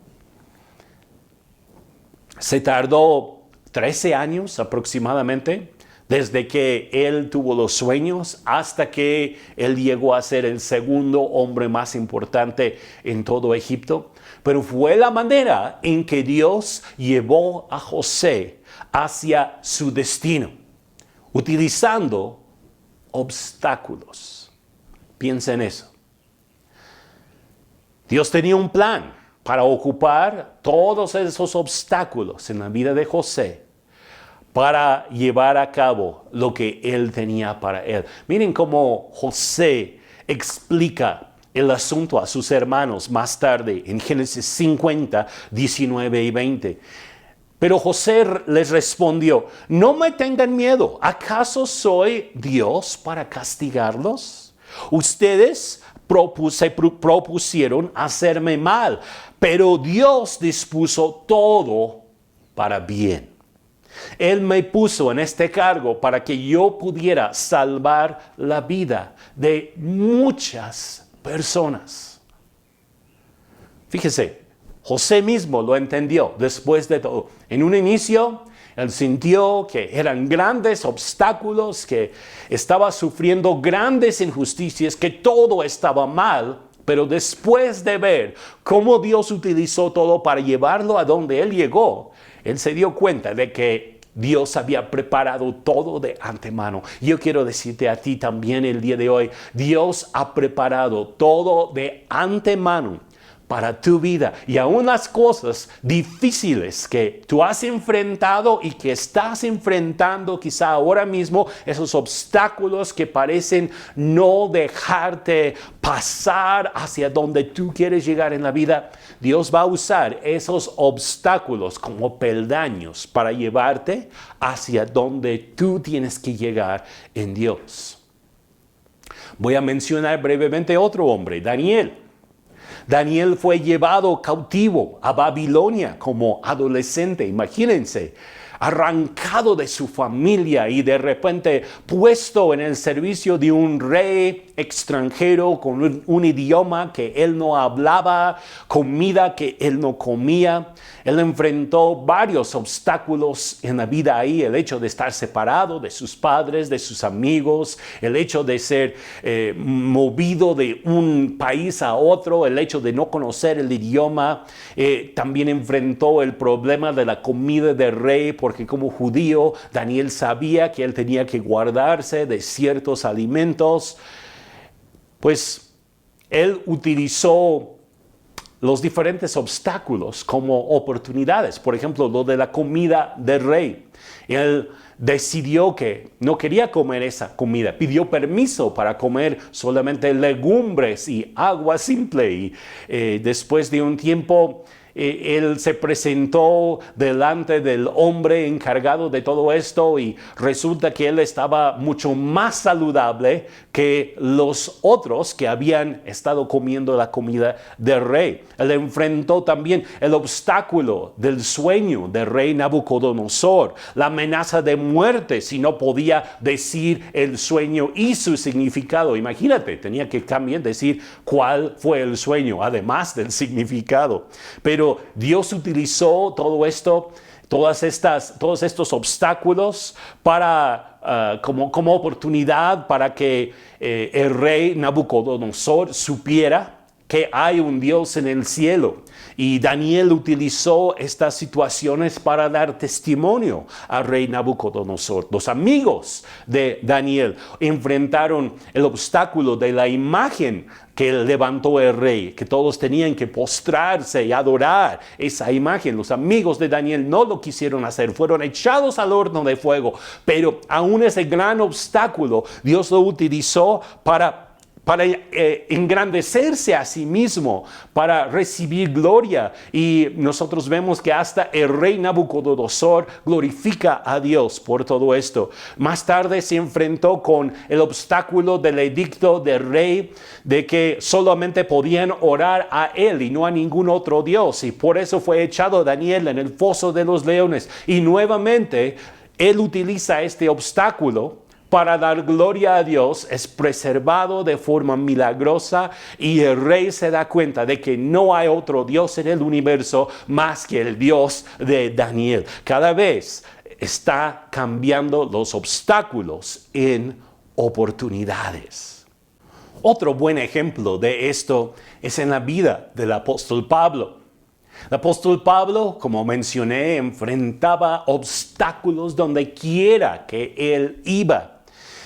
Se tardó 13 años aproximadamente desde que él tuvo los sueños hasta que él llegó a ser el segundo hombre más importante en todo Egipto. Pero fue la manera en que Dios llevó a José hacia su destino, utilizando obstáculos. Piensa en eso. Dios tenía un plan para ocupar todos esos obstáculos en la vida de José para llevar a cabo lo que él tenía para él. Miren cómo José explica el asunto a sus hermanos más tarde en Génesis 50, 19 y 20. Pero José les respondió: no me tengan miedo, ¿acaso soy Dios para castigarlos? Ustedes se propusieron hacerme mal, pero Dios dispuso todo para bien. Él me puso en este cargo para que yo pudiera salvar la vida de muchas personas. Fíjese, José mismo lo entendió después de todo. En un inicio, él sintió que eran grandes obstáculos, que estaba sufriendo grandes injusticias, que todo estaba mal. Pero después de ver cómo Dios utilizó todo para llevarlo a donde él llegó, él se dio cuenta de que Dios había preparado todo de antemano. Yo quiero decirte a ti también el día de hoy, Dios ha preparado todo de antemano para tu vida, y aún las cosas difíciles que tú has enfrentado y que estás enfrentando quizá ahora mismo, esos obstáculos que parecen no dejarte pasar hacia donde tú quieres llegar en la vida, Dios va a usar esos obstáculos como peldaños para llevarte hacia donde tú tienes que llegar en Dios. Voy a mencionar brevemente otro hombre, Daniel. Daniel fue llevado cautivo a Babilonia como adolescente, imagínense, arrancado de su familia y de repente puesto en el servicio de un rey extranjero con un idioma que él no hablaba, comida que él no comía. Él enfrentó varios obstáculos en la vida ahí, el hecho de estar separado de sus padres, de sus amigos, el hecho de ser movido de un país a otro, el hecho de no conocer el idioma. También enfrentó el problema de la comida del rey, porque como judío, Daniel sabía que él tenía que guardarse de ciertos alimentos. Pues él utilizó los diferentes obstáculos como oportunidades. Por ejemplo, lo de la comida del rey. Él decidió que no quería comer esa comida. Pidió permiso para comer solamente legumbres y agua simple. Y después de un tiempo, él se presentó delante del hombre encargado de todo esto y resulta que él estaba mucho más saludable que los otros que habían estado comiendo la comida del rey. Él enfrentó también el obstáculo del sueño del rey Nabucodonosor, la amenaza de muerte si no podía decir el sueño y su significado. Imagínate, tenía que también decir cuál fue el sueño, además del significado. Pero Dios utilizó todo esto, todos estos obstáculos para, como oportunidad para que el rey Nabucodonosor supiera que hay un Dios en el cielo. Y Daniel utilizó estas situaciones para dar testimonio al rey Nabucodonosor. Los amigos de Daniel enfrentaron el obstáculo de la imagen que levantó el rey, que todos tenían que postrarse y adorar esa imagen. Los amigos de Daniel no lo quisieron hacer, fueron echados al horno de fuego, pero aún ese gran obstáculo Dios lo utilizó para engrandecerse a sí mismo, para recibir gloria. Y nosotros vemos que hasta el rey Nabucodonosor glorifica a Dios por todo esto. Más tarde se enfrentó con el obstáculo del edicto del rey de que solamente podían orar a él y no a ningún otro Dios. Y por eso fue echado Daniel en el foso de los leones. Y nuevamente él utiliza este obstáculo para dar gloria a Dios, es preservado de forma milagrosa y el rey se da cuenta de que no hay otro Dios en el universo más que el Dios de Daniel. Cada vez está cambiando los obstáculos en oportunidades. Otro buen ejemplo de esto es en la vida del apóstol Pablo. El apóstol Pablo, como mencioné, enfrentaba obstáculos donde quiera que él iba.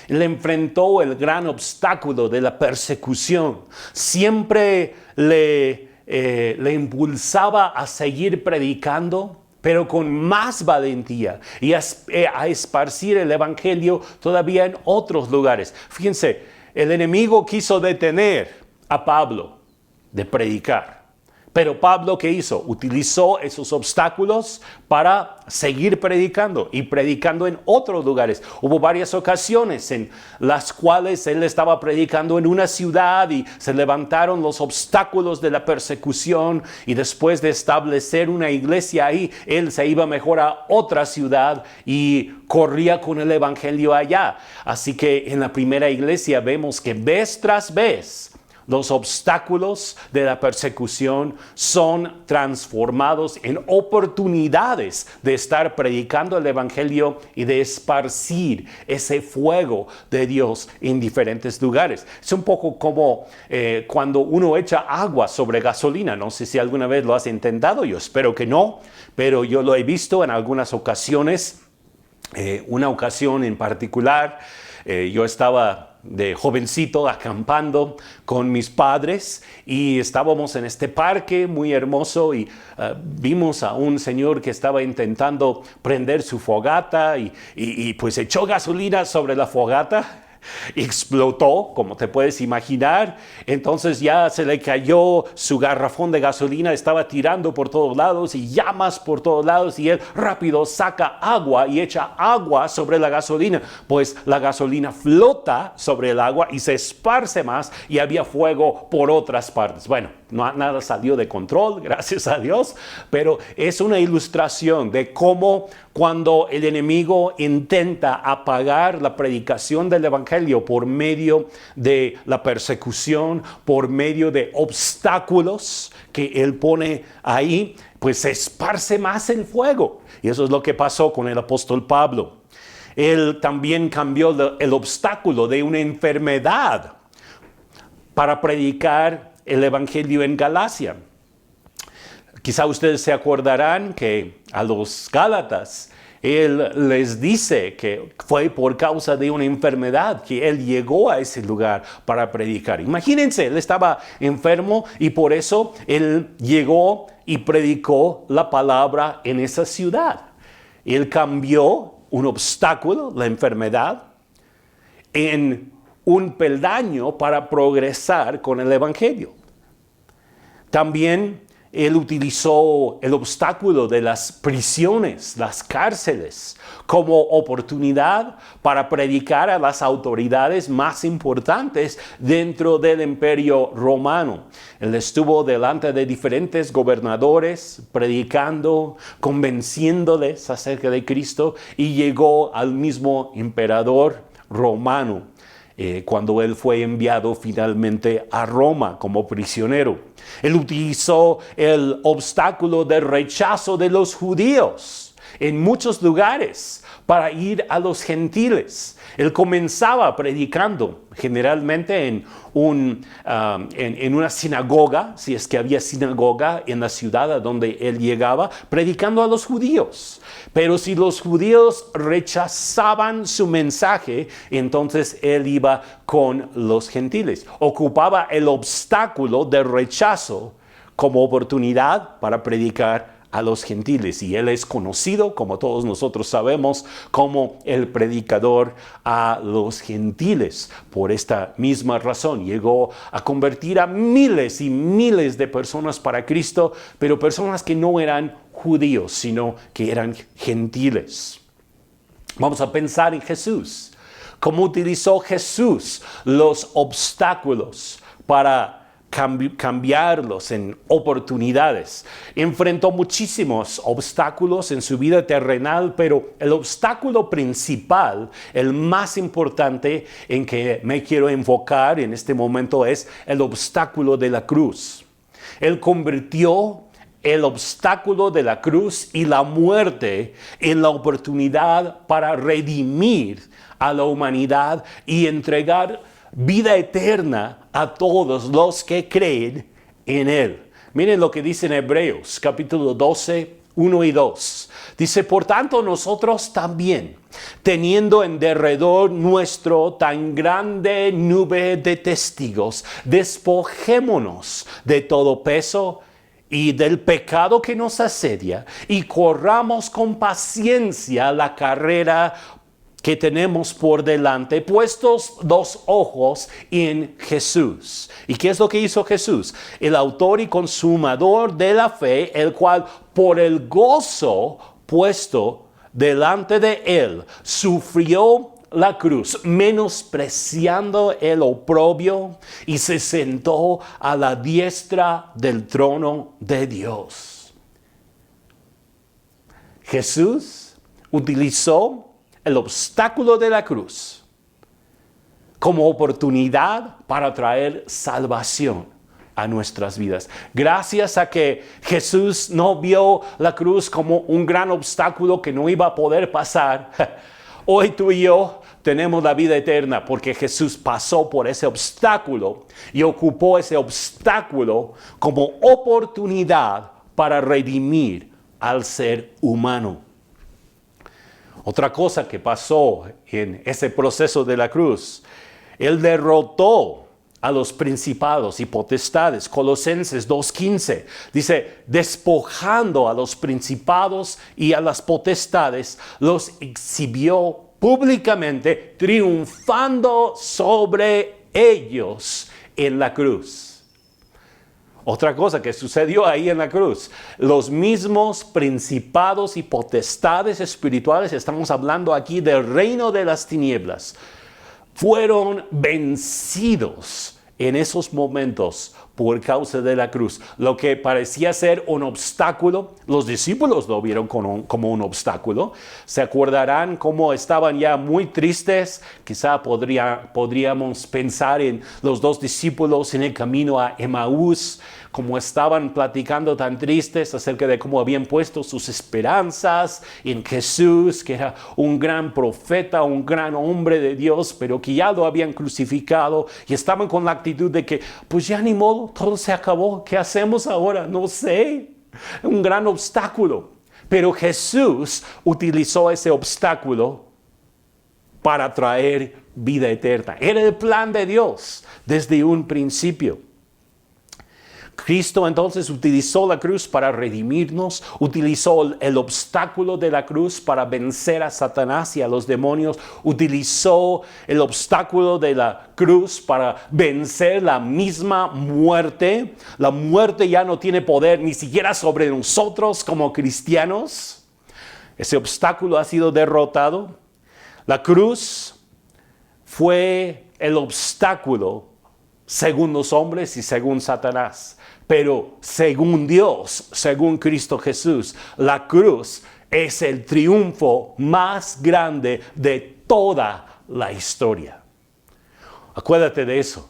Él enfrentó el gran obstáculo de la persecución. Siempre le impulsaba a seguir predicando, pero con más valentía y a esparcir el evangelio todavía en otros lugares. Fíjense, el enemigo quiso detener a Pablo de predicar, Pero Pablo, ¿qué hizo? Utilizó esos obstáculos para seguir predicando y predicando en otros lugares. Hubo varias ocasiones en las cuales él estaba predicando en una ciudad y se levantaron los obstáculos de la persecución, y después de establecer una iglesia ahí, él se iba mejor a otra ciudad y corría con el evangelio allá. Así que en la primera iglesia vemos que vez tras vez los obstáculos de la persecución son transformados en oportunidades de estar predicando el evangelio y de esparcir ese fuego de Dios en diferentes lugares. Es un poco como cuando uno echa agua sobre gasolina. No sé si alguna vez lo has intentado, yo espero que no, pero yo lo he visto en algunas ocasiones. Una ocasión en particular, yo estaba de jovencito acampando con mis padres y estábamos en este parque muy hermoso y vimos a un señor que estaba intentando prender su fogata y pues echó gasolina sobre la fogata. Explotó, como te puedes imaginar. Entonces ya se le cayó su garrafón de gasolina, estaba tirando por todos lados y llamas por todos lados, y él rápido saca agua y echa agua sobre la gasolina. Pues la gasolina flota sobre el agua y se esparce más, y había fuego por otras partes. Bueno, nada salió de control, gracias a Dios, pero es una ilustración de cómo cuando el enemigo intenta apagar la predicación del evangelio por medio de la persecución, por medio de obstáculos que él pone ahí, pues se esparce más el fuego. Y eso es lo que pasó con el apóstol Pablo. Él también cambió el obstáculo de una enfermedad para predicar el evangelio en Galacia. Quizá ustedes se acordarán que a los Gálatas él les dice que fue por causa de una enfermedad que él llegó a ese lugar para predicar. Imagínense, él estaba enfermo y por eso él llegó y predicó la palabra en esa ciudad. Él cambió un obstáculo, la enfermedad, en un peldaño para progresar con el evangelio. También él utilizó el obstáculo de las prisiones, las cárceles, como oportunidad para predicar a las autoridades más importantes dentro del imperio romano. Él estuvo delante de diferentes gobernadores predicando, convenciéndoles acerca de Cristo, y llegó al mismo emperador romano cuando él fue enviado finalmente a Roma como prisionero. Él utilizó el obstáculo del rechazo de los judíos en muchos lugares para ir a los gentiles. Él comenzaba predicando generalmente en una sinagoga, si es que había sinagoga en la ciudad a donde él llegaba, predicando a los judíos. Pero si los judíos rechazaban su mensaje, entonces él iba con los gentiles. Ocupaba el obstáculo del rechazo como oportunidad para predicar a los gentiles, y él es conocido, como todos nosotros sabemos, como el predicador a los gentiles. Por esta misma razón llegó a convertir a miles y miles de personas para Cristo, pero personas que no eran judíos, sino que eran gentiles. Vamos a pensar en Jesús. ¿Cómo utilizó Jesús los obstáculos para cambiarlos en oportunidades? Enfrentó muchísimos obstáculos en su vida terrenal, pero el obstáculo principal, el más importante en que me quiero enfocar en este momento, es el obstáculo de la cruz. Él convirtió el obstáculo de la cruz y la muerte en la oportunidad para redimir a la humanidad y entregar vida eterna a todos los que creen en él. Miren lo que dice en Hebreos capítulo 12, 1 y 2. Dice: por tanto nosotros también, teniendo en derredor nuestro tan grande nube de testigos, despojémonos de todo peso y del pecado que nos asedia, y corramos con paciencia la carrera que tenemos por delante, puestos los ojos en Jesús. ¿Y qué es lo que hizo Jesús? El autor y consumador de la fe, el cual por el gozo puesto delante de él, sufrió la cruz, menospreciando el oprobio, y se sentó a la diestra del trono de Dios. Jesús utilizó el obstáculo de la cruz como oportunidad para traer salvación a nuestras vidas. Gracias a que Jesús no vio la cruz como un gran obstáculo que no iba a poder pasar, hoy tú y yo tenemos la vida eterna porque Jesús pasó por ese obstáculo y ocupó ese obstáculo como oportunidad para redimir al ser humano. Otra cosa que pasó en ese proceso de la cruz, Él derrotó a los principados y potestades. Colosenses 2:15 dice, despojando a los principados y a las potestades, los exhibió públicamente, triunfando sobre ellos en la cruz. Otra cosa que sucedió ahí en la cruz, los mismos principados y potestades espirituales, estamos hablando aquí del reino de las tinieblas, fueron vencidos en esos momentos por causa de la cruz. Lo que parecía ser un obstáculo, los discípulos lo vieron como un obstáculo. Se acordarán cómo estaban ya muy tristes. Quizá podríamos pensar en los dos discípulos en el camino a Emaús, como estaban platicando tan tristes acerca de cómo habían puesto sus esperanzas en Jesús, que era un gran profeta, un gran hombre de Dios, pero que ya lo habían crucificado, y estaban con la actitud de que, pues ya ni modo, todo se acabó, ¿qué hacemos ahora? No sé, un gran obstáculo. Pero Jesús utilizó ese obstáculo para traer vida eterna. Era el plan de Dios desde un principio. Cristo entonces utilizó la cruz para redimirnos, utilizó el obstáculo de la cruz para vencer a Satanás y a los demonios, utilizó el obstáculo de la cruz para vencer la misma muerte. La muerte ya no tiene poder ni siquiera sobre nosotros como cristianos. Ese obstáculo ha sido derrotado. La cruz fue el obstáculo según los hombres y según Satanás. Pero según Dios, según Cristo Jesús, la cruz es el triunfo más grande de toda la historia. Acuérdate de eso.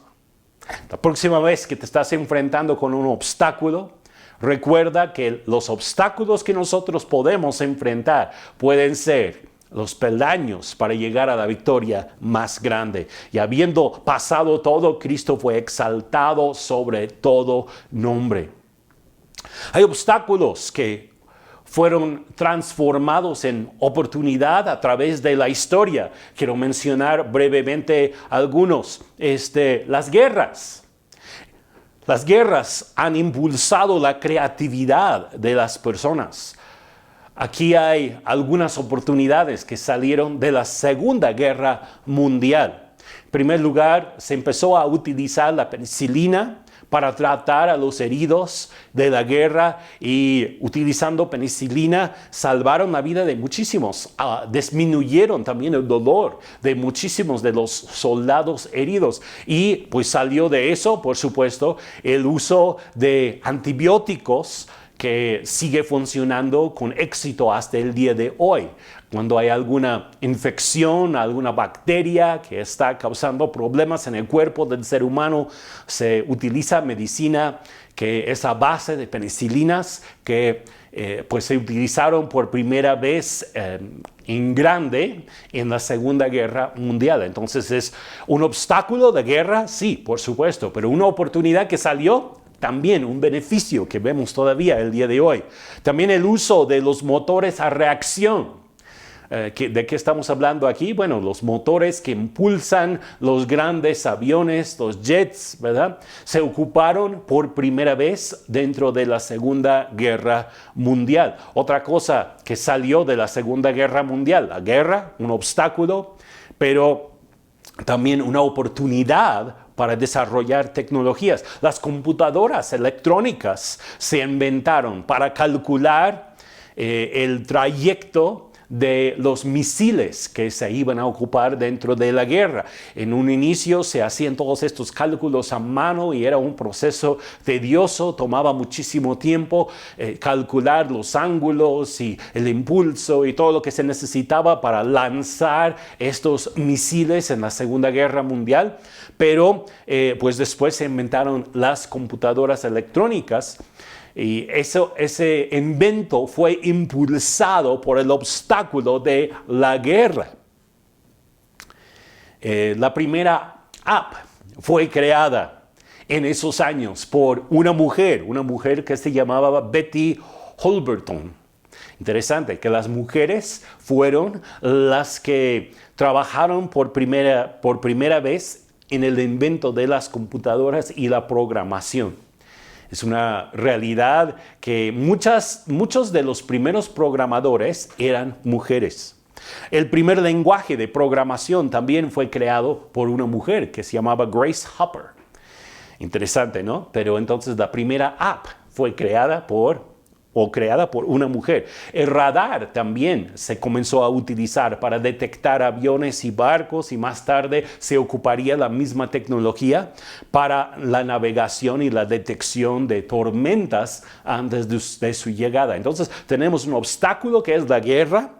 La próxima vez que te estás enfrentando con un obstáculo, recuerda que los obstáculos que nosotros podemos enfrentar pueden ser los peldaños para llegar a la victoria más grande. Y habiendo pasado todo, Cristo fue exaltado sobre todo nombre. Hay obstáculos que fueron transformados en oportunidad a través de la historia. Quiero mencionar brevemente algunos. Las guerras. Las guerras han impulsado la creatividad de las personas. Aquí hay algunas oportunidades que salieron de la Segunda Guerra Mundial. En primer lugar, se empezó a utilizar la penicilina para tratar a los heridos de la guerra, y utilizando penicilina salvaron la vida de muchísimos, disminuyeron también el dolor de muchísimos de los soldados heridos. Y pues salió de eso, por supuesto, el uso de antibióticos, que sigue funcionando con éxito hasta el día de hoy. Cuando hay alguna infección, alguna bacteria que está causando problemas en el cuerpo del ser humano, se utiliza medicina que es a base de penicilinas, que pues se utilizaron por primera vez en grande en la Segunda Guerra Mundial. Entonces es un obstáculo de guerra, sí, por supuesto, pero una oportunidad que salió. También un beneficio que vemos todavía el día de hoy. También el uso de los motores a reacción. ¿De qué estamos hablando aquí? Bueno, los motores que impulsan los grandes aviones, los jets, ¿verdad? Se ocuparon por primera vez dentro de la Segunda Guerra Mundial. Otra cosa que salió de la Segunda Guerra Mundial, la guerra, un obstáculo, pero también una oportunidad para desarrollar tecnologías. Las computadoras electrónicas se inventaron para calcular el trayecto de los misiles que se iban a ocupar dentro de la guerra. En un inicio se hacían todos estos cálculos a mano y era un proceso tedioso, tomaba muchísimo tiempo calcular los ángulos y el impulso y todo lo que se necesitaba para lanzar estos misiles en la Segunda Guerra Mundial. Pero pues después se inventaron las computadoras electrónicas. Y ese invento fue impulsado por el obstáculo de la guerra. La primera app fue creada en esos años por una mujer que se llamaba Betty Holberton. Interesante que las mujeres fueron las que trabajaron por primera vez en el invento de las computadoras y la programación. Es una realidad que muchos de los primeros programadores eran mujeres. El primer lenguaje de programación también fue creado por una mujer que se llamaba Grace Hopper. Interesante, ¿no? Pero entonces la primera app fue creada por una mujer. El radar también se comenzó a utilizar para detectar aviones y barcos y más tarde se ocuparía la misma tecnología para la navegación y la detección de tormentas antes de su llegada. Entonces tenemos un obstáculo que es la guerra,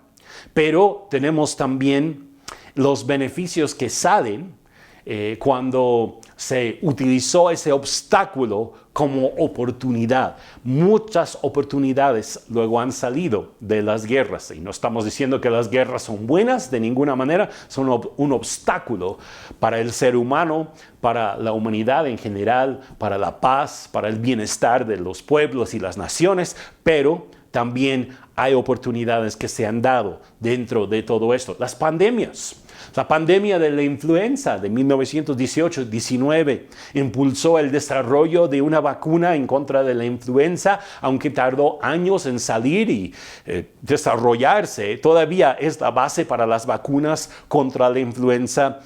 pero tenemos también los beneficios que salen cuando se utilizó ese obstáculo como oportunidad. Muchas oportunidades luego han salido de las guerras y no estamos diciendo que las guerras son buenas de ninguna manera, son un obstáculo para el ser humano, para la humanidad en general, para la paz, para el bienestar de los pueblos y las naciones, pero también hay oportunidades que se han dado dentro de todo esto. Las pandemias. La pandemia de la influenza de 1918-19 impulsó el desarrollo de una vacuna en contra de la influenza, aunque tardó años en salir y desarrollarse. Todavía es la base para las vacunas contra la influenza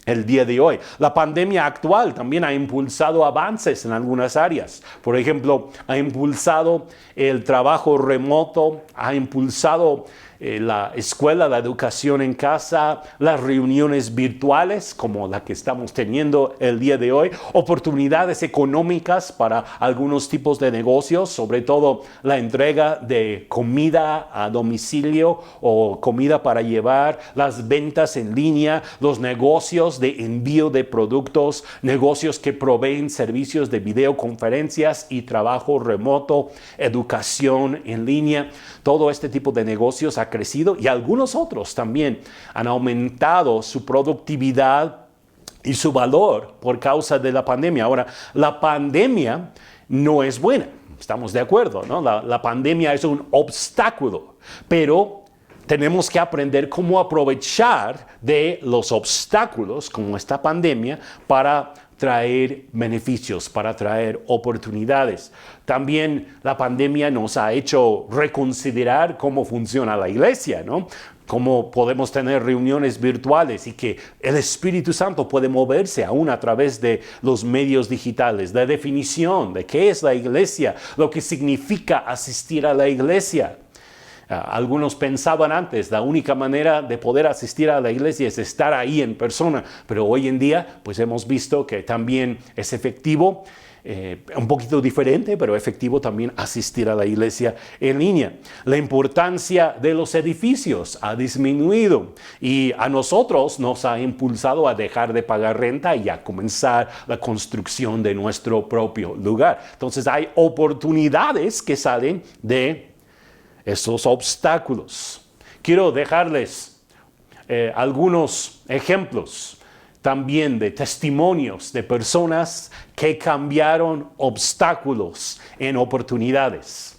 el día de hoy. La pandemia actual también ha impulsado avances en algunas áreas. Por ejemplo, ha impulsado el trabajo remoto, ha impulsado la escuela, la educación en casa, las reuniones virtuales como la que estamos teniendo el día de hoy, oportunidades económicas para algunos tipos de negocios, sobre todo la entrega de comida a domicilio o comida para llevar, las ventas en línea, los negocios de envío de productos, negocios que proveen servicios de videoconferencias y trabajo remoto, educación en línea. Todo este tipo de negocios ha crecido y algunos otros también han aumentado su productividad y su valor por causa de la pandemia. Ahora, la pandemia no es buena, estamos de acuerdo, ¿no? La pandemia es un obstáculo, pero tenemos que aprender cómo aprovechar de los obstáculos como esta pandemia para traer beneficios, para traer oportunidades. También la pandemia nos ha hecho reconsiderar cómo funciona la iglesia, ¿no? Cómo podemos tener reuniones virtuales y que el Espíritu Santo puede moverse aún a través de los medios digitales. La definición de qué es la iglesia, lo que significa asistir a la iglesia. Algunos pensaban antes, la única manera de poder asistir a la iglesia es estar ahí en persona, pero hoy en día pues hemos visto que también es efectivo, un poquito diferente, pero efectivo también asistir a la iglesia en línea. La importancia de los edificios ha disminuido y a nosotros nos ha impulsado a dejar de pagar renta y a comenzar la construcción de nuestro propio lugar. Entonces hay oportunidades que salen de esos obstáculos. Quiero dejarles algunos ejemplos también de testimonios de personas que cambiaron obstáculos en oportunidades.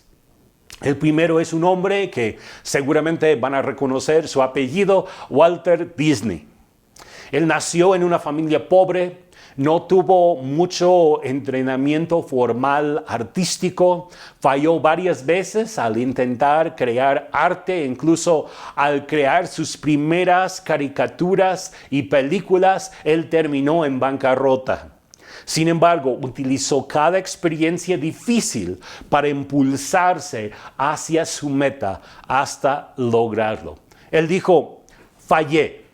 El primero es un hombre que seguramente van a reconocer su apellido, Walter Disney. Él nació en una familia pobre, no tuvo mucho entrenamiento formal artístico, falló varias veces al intentar crear arte, incluso al crear sus primeras caricaturas y películas, él terminó en bancarrota. Sin embargo, utilizó cada experiencia difícil para impulsarse hacia su meta hasta lograrlo. Él dijo, fallé.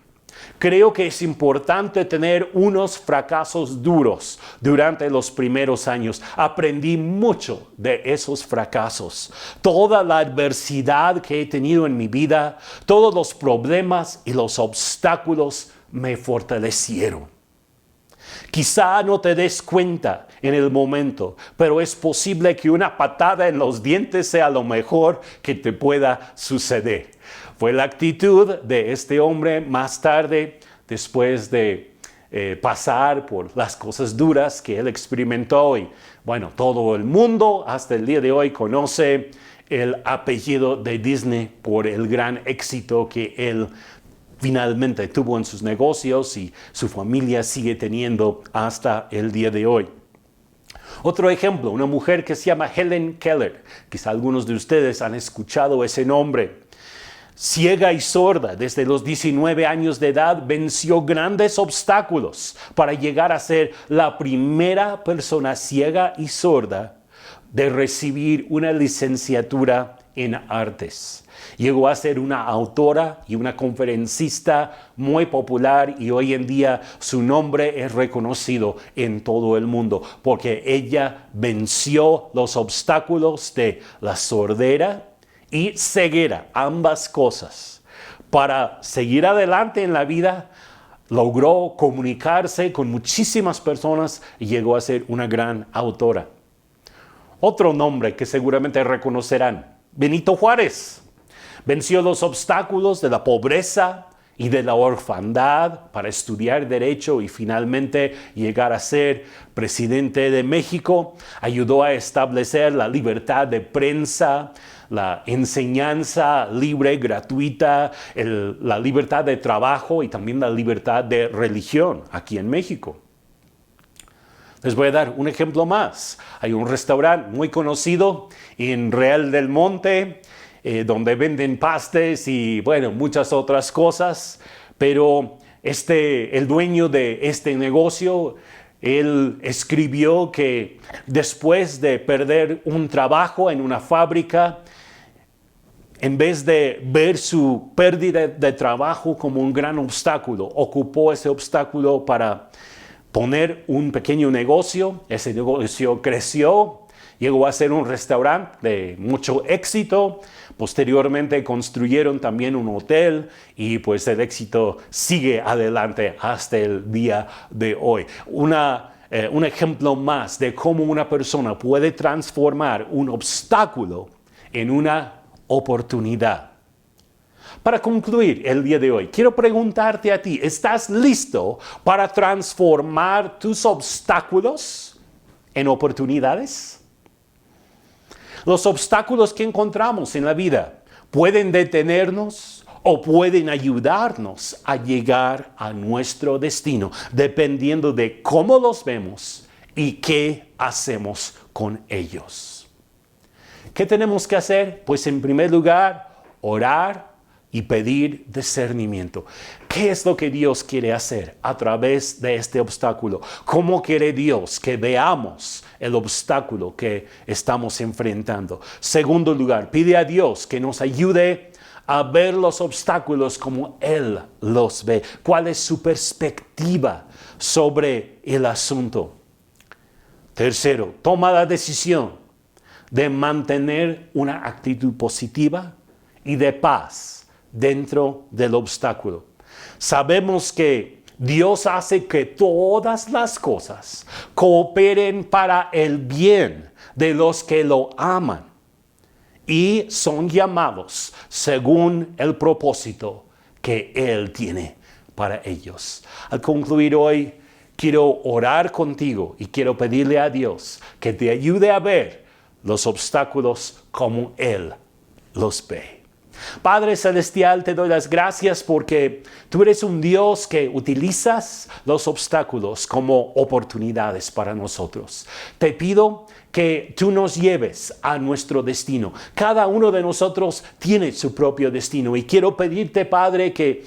Creo que es importante tener unos fracasos duros durante los primeros años. Aprendí mucho de esos fracasos. Toda la adversidad que he tenido en mi vida, todos los problemas y los obstáculos me fortalecieron. Quizá no te des cuenta en el momento, pero es posible que una patada en los dientes sea lo mejor que te pueda suceder. Fue la actitud de este hombre más tarde, después de pasar por las cosas duras que él experimentó. Y bueno, todo el mundo hasta el día de hoy conoce el apellido de Disney por el gran éxito que él finalmente tuvo en sus negocios y su familia sigue teniendo hasta el día de hoy. Otro ejemplo, una mujer que se llama Helen Keller. Quizá algunos de ustedes han escuchado ese nombre. Ciega y sorda, desde los 19 años de edad, venció grandes obstáculos para llegar a ser la primera persona ciega y sorda de recibir una licenciatura en artes. Llegó a ser una autora y una conferencista muy popular y hoy en día su nombre es reconocido en todo el mundo porque ella venció los obstáculos de la sordera y ceguera, ambas cosas. Para seguir adelante en la vida, logró comunicarse con muchísimas personas y llegó a ser una gran autora. Otro nombre que seguramente reconocerán, Benito Juárez. Venció los obstáculos de la pobreza y de la orfandad para estudiar derecho y finalmente llegar a ser presidente de México. Ayudó a establecer la libertad de prensa, la enseñanza libre, gratuita, la libertad de trabajo y también la libertad de religión aquí en México. Les voy a dar un ejemplo más. Hay un restaurante muy conocido en Real del Monte, donde venden pastes y bueno, muchas otras cosas, pero el dueño de este negocio, él escribió que después de perder un trabajo en una fábrica, en vez de ver su pérdida de trabajo como un gran obstáculo, ocupó ese obstáculo para poner un pequeño negocio. Ese negocio creció, llegó a ser un restaurante de mucho éxito. Posteriormente construyeron también un hotel y pues el éxito sigue adelante hasta el día de hoy. Un ejemplo más de cómo una persona puede transformar un obstáculo en una oportunidad. Para concluir el día de hoy, quiero preguntarte a ti, ¿estás listo para transformar tus obstáculos en oportunidades? Los obstáculos que encontramos en la vida pueden detenernos o pueden ayudarnos a llegar a nuestro destino, dependiendo de cómo los vemos y qué hacemos con ellos. ¿Qué tenemos que hacer? Pues en primer lugar, orar y pedir discernimiento. ¿Qué es lo que Dios quiere hacer a través de este obstáculo? ¿Cómo quiere Dios que veamos el obstáculo que estamos enfrentando? Segundo lugar, pide a Dios que nos ayude a ver los obstáculos como Él los ve. ¿Cuál es su perspectiva sobre el asunto? Tercero, toma la decisión de mantener una actitud positiva y de paz dentro del obstáculo. Sabemos que Dios hace que todas las cosas cooperen para el bien de los que lo aman y son llamados según el propósito que Él tiene para ellos. Al concluir hoy, quiero orar contigo y quiero pedirle a Dios que te ayude a ver los obstáculos como Él los ve. Padre Celestial, te doy las gracias porque tú eres un Dios que utilizas los obstáculos como oportunidades para nosotros. Te pido que tú nos lleves a nuestro destino. Cada uno de nosotros tiene su propio destino y quiero pedirte, Padre, que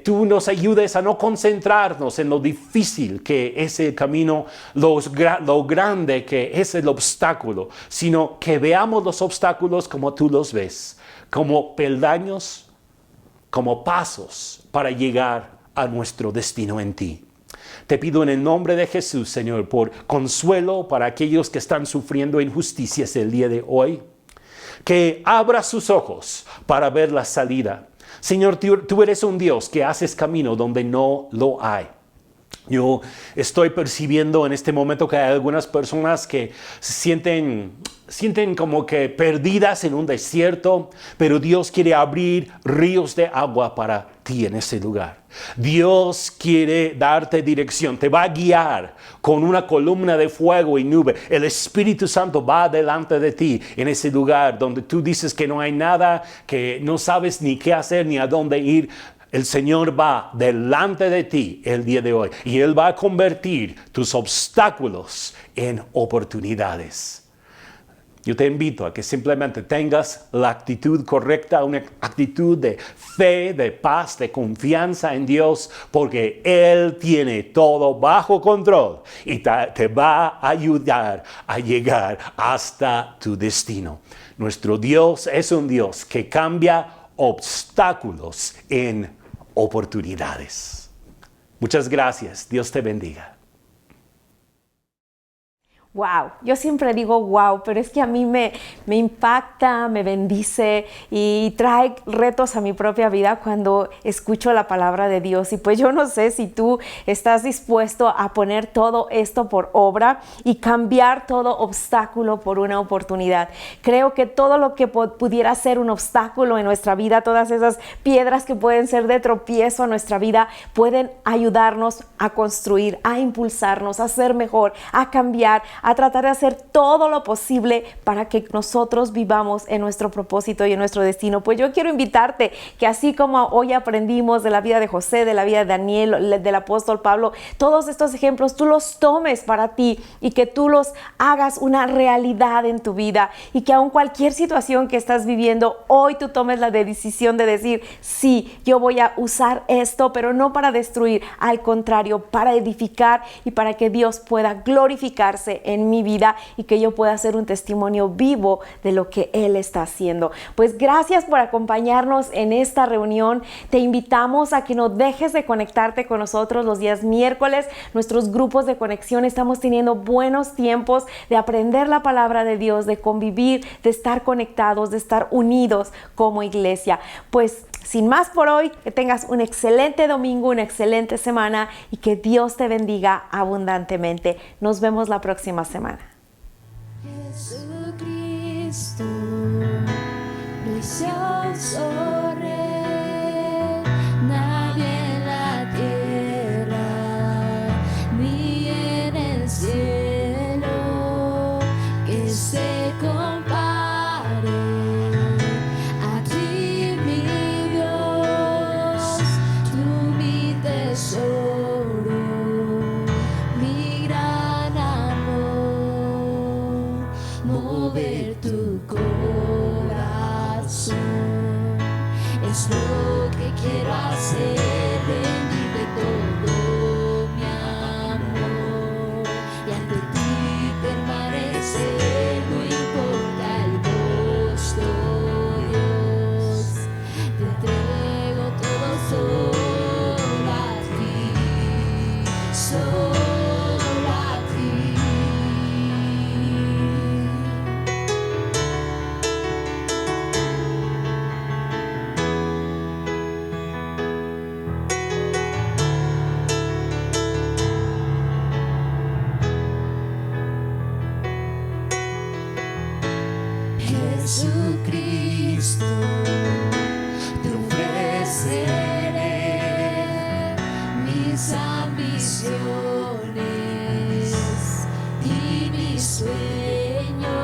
tú nos ayudes a no concentrarnos en lo difícil que es el camino, lo grande que es el obstáculo, sino que veamos los obstáculos como tú los ves, como peldaños, como pasos para llegar a nuestro destino en ti. Te pido en el nombre de Jesús, Señor, por consuelo para aquellos que están sufriendo injusticias el día de hoy, que abra sus ojos para ver la salida. Señor, tú eres un Dios que haces camino donde no lo hay. Yo estoy percibiendo en este momento que hay algunas personas que se sienten como que perdidas en un desierto, pero Dios quiere abrir ríos de agua para ti en ese lugar. Dios quiere darte dirección, te va a guiar con una columna de fuego y nube. El Espíritu Santo va delante de ti en ese lugar donde tú dices que no hay nada, que no sabes ni qué hacer ni a dónde ir. El Señor va delante de ti el día de hoy y Él va a convertir tus obstáculos en oportunidades. Yo te invito a que simplemente tengas la actitud correcta, una actitud de fe, de paz, de confianza en Dios, porque Él tiene todo bajo control y te va a ayudar a llegar hasta tu destino. Nuestro Dios es un Dios que cambia obstáculos en oportunidades. Muchas gracias. Dios te bendiga. Wow, yo siempre digo wow, pero es que a mí me impacta, me bendice y trae retos a mi propia vida cuando escucho la palabra de Dios. Y pues yo no sé si tú estás dispuesto a poner todo esto por obra y cambiar todo obstáculo por una oportunidad. Creo que todo lo que pudiera ser un obstáculo en nuestra vida, todas esas piedras que pueden ser de tropiezo a nuestra vida, pueden ayudarnos a construir, a impulsarnos, a ser mejor, a cambiar, a tratar de hacer todo lo posible para que nosotros vivamos en nuestro propósito y en nuestro destino. Pues yo quiero invitarte que así como hoy aprendimos de la vida de José, de la vida de Daniel, del apóstol Pablo, todos estos ejemplos tú los tomes para ti y que tú los hagas una realidad en tu vida y que aun cualquier situación que estás viviendo, hoy tú tomes la decisión de decir, sí, yo voy a usar esto, pero no para destruir, al contrario, para edificar y para que Dios pueda glorificarse en mi vida y que yo pueda ser un testimonio vivo de lo que Él está haciendo. Pues gracias por acompañarnos en esta reunión. Te invitamos a que no dejes de conectarte con nosotros los días miércoles. Nuestros grupos de conexión, estamos teniendo buenos tiempos de aprender la palabra de Dios, de convivir, de estar conectados, de estar unidos como iglesia. Pues sin más por hoy, que tengas un excelente domingo, una excelente semana y que Dios te bendiga abundantemente. Nos vemos la próxima semana. Jesucristo, precioso Rey, nadie en la tierra ni en el cielo que se compare a ti, mi Dios, tú mi tesoro, mi gran amor, mover tu corazón es lo que quiero hacer, rendirte todo mi amor y ante ti permanecer, no importa el costo, Dios, te entrego todo solo a ti, solo a ti. Jesucristo, te ofreceré mis ambiciones y mis sueños,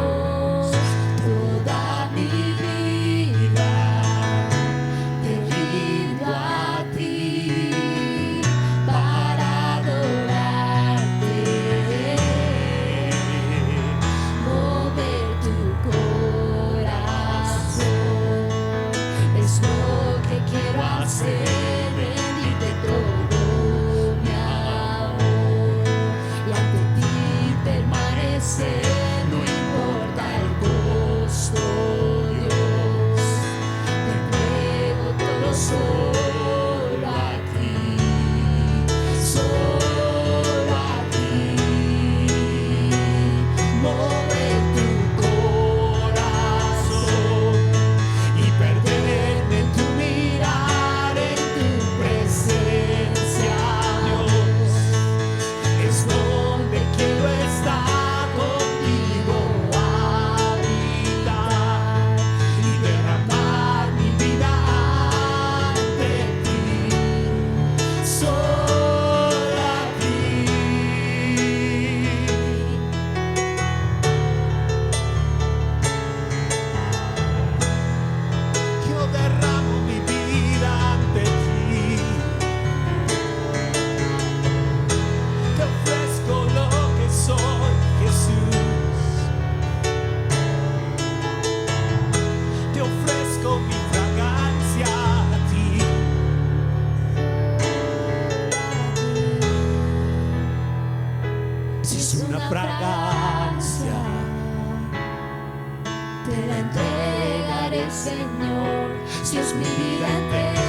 si es una fragancia, te la entregaré, Señor. Si es mi vida entera,